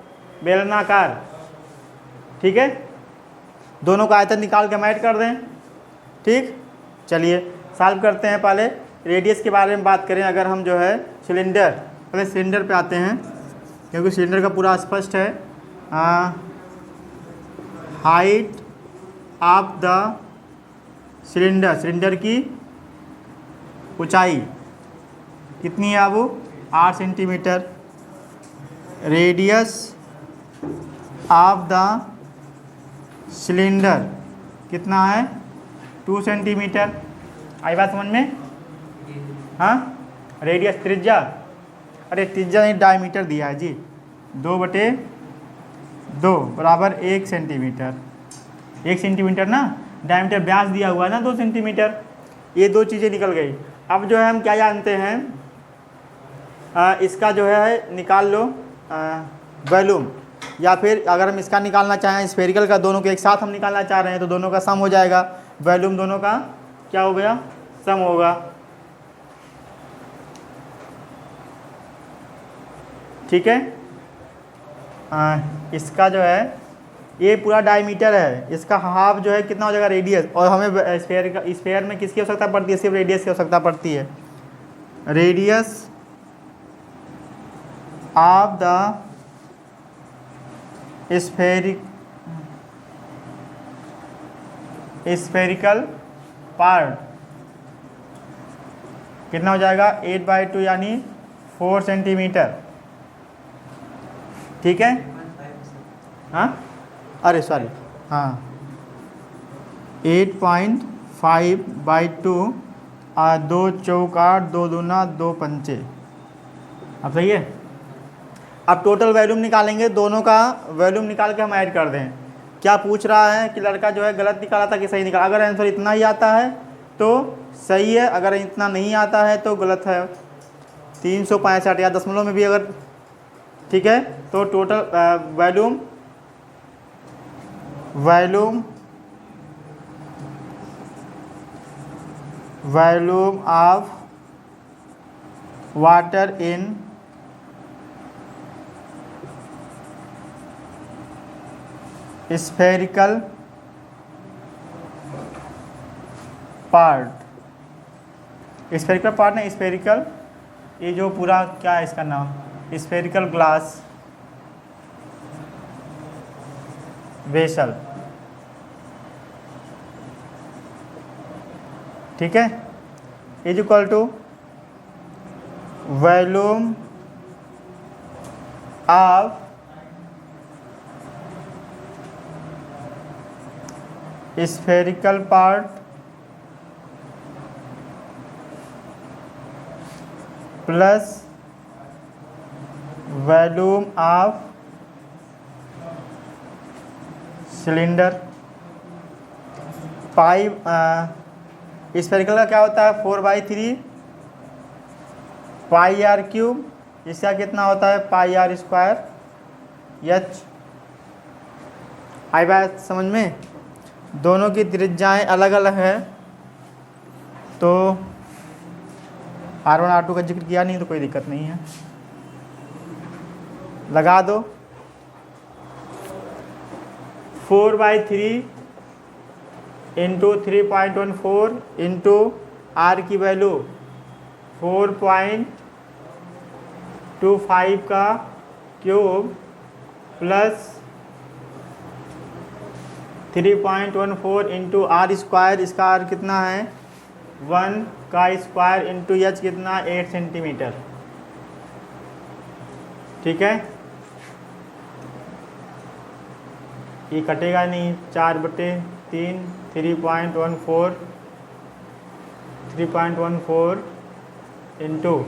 बेलनाकार, ठीक है। दोनों का आयतन निकाल के मैट कर दें, ठीक। चलिए सॉल्व करते हैं। पहले रेडियस के बारे में बात करें। अगर हम जो है सिलेंडर, पहले सिलेंडर पे आते हैं क्योंकि सिलेंडर का पूरा स्पष्ट है। Height of the cylinder, cylinder की ऊंचाई कितनी है अब? 8 centimetre. Radius of the cylinder कितना है? 2 सेंटीमीटर। आई बात समझ में? हाँ, रेडियस त्रिज्या, अरे त्रिज्या नहीं डायमीटर दिया है जी, 2/2 बराबर 1 सेंटीमीटर। 1 सेंटीमीटर ना, डायमीटर व्यास दिया हुआ है ना 2 सेंटीमीटर। ये दो चीज़ें निकल गई। अब जो है हम क्या जानते हैं, इसका जो है निकाल लो वॉल्यूम, या फिर अगर हम इसका निकालना चाहें स्फेरिकल का, दोनों के एक साथ हम निकालना चाह रहे हैं तो दोनों का सम हो जाएगा। वॉल्यूम दोनों का क्या हो गया? सम होगा, ठीक है। इसका जो है ये पूरा डायमीटर है, इसका हाफ जो है कितना हो जाएगा? रेडियस। और हमें स्फेयर में किसकी आवश्यकता पड़ती है? सिर्फ रेडियस की आवश्यकता पड़ती है। Radius of the spherical part कितना हो जाएगा? 8/2 यानी 4 सेंटीमीटर, ठीक है। हाँ, अरे सॉरी, हाँ 8.5/2, 2 चौक 8, 2 दूना 2 पंचे। अब सही है। अब टोटल वॉल्यूम निकालेंगे, दोनों का वॉल्यूम निकाल के हम ऐड कर दें। क्या पूछ रहा है कि लड़का जो है गलत निकाला था कि सही निकाला? अगर आंसर इतना ही आता है तो सही है, अगर इतना नहीं आता है तो गलत है। 365 या दशमलव में भी अगर, ठीक है। तो total volume of water in spherical part, spherical part नहीं, स्फेरिकल, ये जो पूरा क्या है इसका नाम, स्फेरिकल ग्लास वेसल, ठीक है, is equal to volume of spherical part plus volume of cylinder. Pi spherical का क्या होता है? 4/3 पाई आर क्यूब। इसका कितना होता है? पाई आर स्क्वायर एच। आई बात समझ में? दोनों की त्रिज्याएं अलग अलग है, तो R1 R2 का जिक्र किया नहीं तो कोई दिक्कत नहीं है, लगा दो। 4/3 इंटू 3.14 इंटू R की वैल्यू 4.25 का cube plus 3.14 into r square, इसका आर कितना है? 1 का स्क्वायर इंटू एच कितना? 8 सेंटीमीटर, ठीक है। ये कटेगा नहीं, 4/3 3.14 इंटू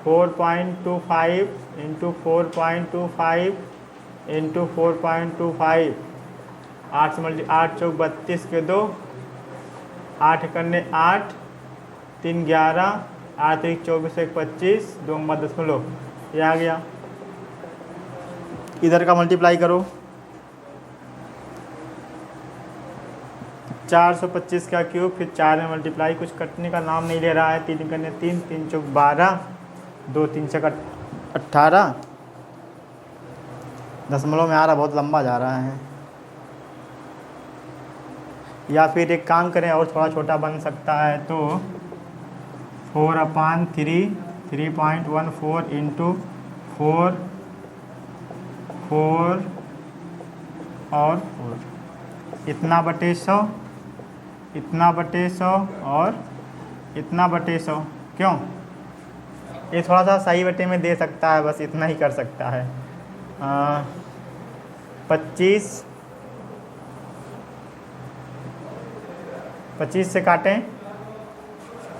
4.25 इंटू 4.25 इंटू 4.25, 8 से 8 चौक 32 के 2, 8 करने 8, 3 11, 8 1 24 1 25, 2 दशमलव, ये आ गया। इधर का मल्टीप्लाई करो, 425 का क्यूब, फिर 4 में मल्टीप्लाई, कुछ कटने का नाम नहीं ले रहा है। 3 करने 3, 3 चौक 12, 2 3 छक 18, दशमलव में आ रहा, बहुत लंबा जा रहा है। या फिर एक काम करें और थोड़ा छोटा बन सकता है, तो 4/3 3.14 इंटू 4 4 और 4, इतना बटे 100, इतना बटे 100 और इतना बटे 100। क्यों? ये थोड़ा सा सही बटे में दे सकता है, बस इतना ही कर सकता है। 25 से काटें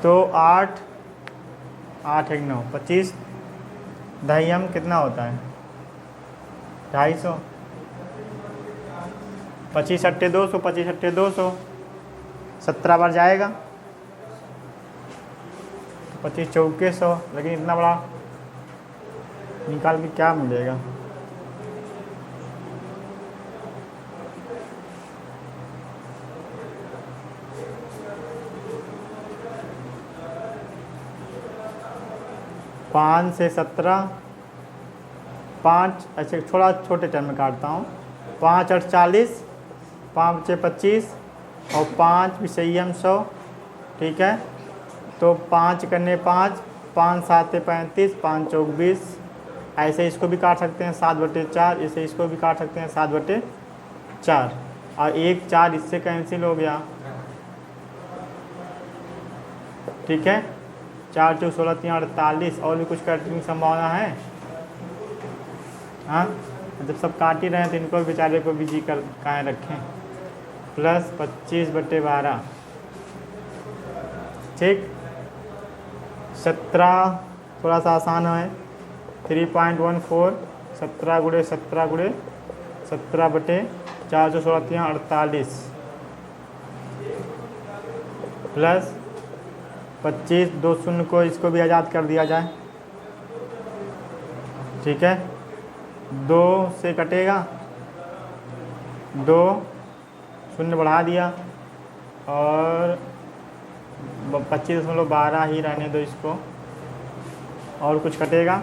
तो 8 8 1 9, 25 दहियम कितना होता है? 250। 25 अट्ठे 200, 25 अट्ठे 200, 17 बार जाएगा, 25 चौके 100, लेकिन इतना बड़ा निकाल के क्या मिलेगा? पाँच से 17, 5, अच्छा थोड़ा छोटे टर्म में काटता हूँ, 5 8 40, 5 5 25 और 5 विषयम 100, ठीक है। तो 5 करने 5, 5 7 35, 5 चौक 20, ऐसे इसको भी काट सकते हैं 7/4, ऐसे इसको भी काट सकते हैं 7/4, और 1 4 इससे कैंसिल हो गया, ठीक है। 4 चौक 16 3 48, और भी कुछ काटने की संभावना है? हाँ, जब सब काट ही रहे हैं तो इनको बेचारे को भी जी कर काहे रखें। प्लस 25/12, ठीक। 17 थोड़ा सा आसान है, 3.14, 17 गुणे 17 गुणे 17/4 जो 16 3 48, प्लस 25, 2 शून्य को इसको भी आज़ाद कर दिया जाए, ठीक है। 2 से कटेगा, 2 शून्य बढ़ा दिया, और 25.12 ही रहने दो इसको, और कुछ कटेगा?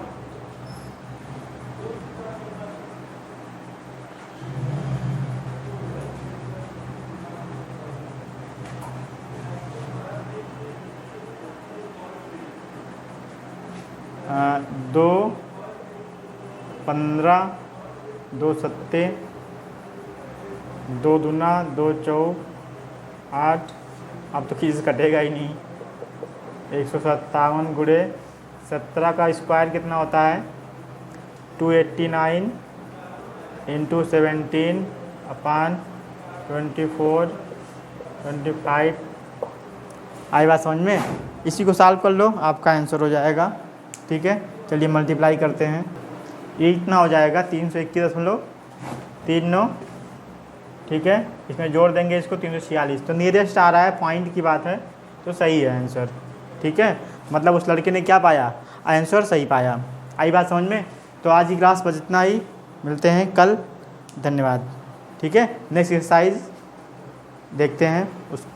दो 15, 2 सत्ते, 2 दूना 2 चौक 8, अब तो किसी कटेगा ही नहीं। 157 गुणे 17 का स्क्वायर कितना होता है? 289 इंटू 17/24 25। आई बात समझ में? इसी को सॉल्व कर लो, आपका आंसर हो जाएगा, ठीक है। चलिए मल्टीप्लाई करते हैं, ये इतना हो जाएगा 321.39, ठीक है। इसमें जोड़ देंगे इसको 346, तो नियरेस्ट आ रहा है, पॉइंट की बात है, तो सही है आंसर, ठीक है। मतलब उस लड़के ने क्या पाया? आंसर सही पाया। आई बात समझ में? तो आज की क्लास बस इतना ही, मिलते हैं कल, धन्यवाद, ठीक है। नेक्स्ट एक्सरसाइज देखते हैं उस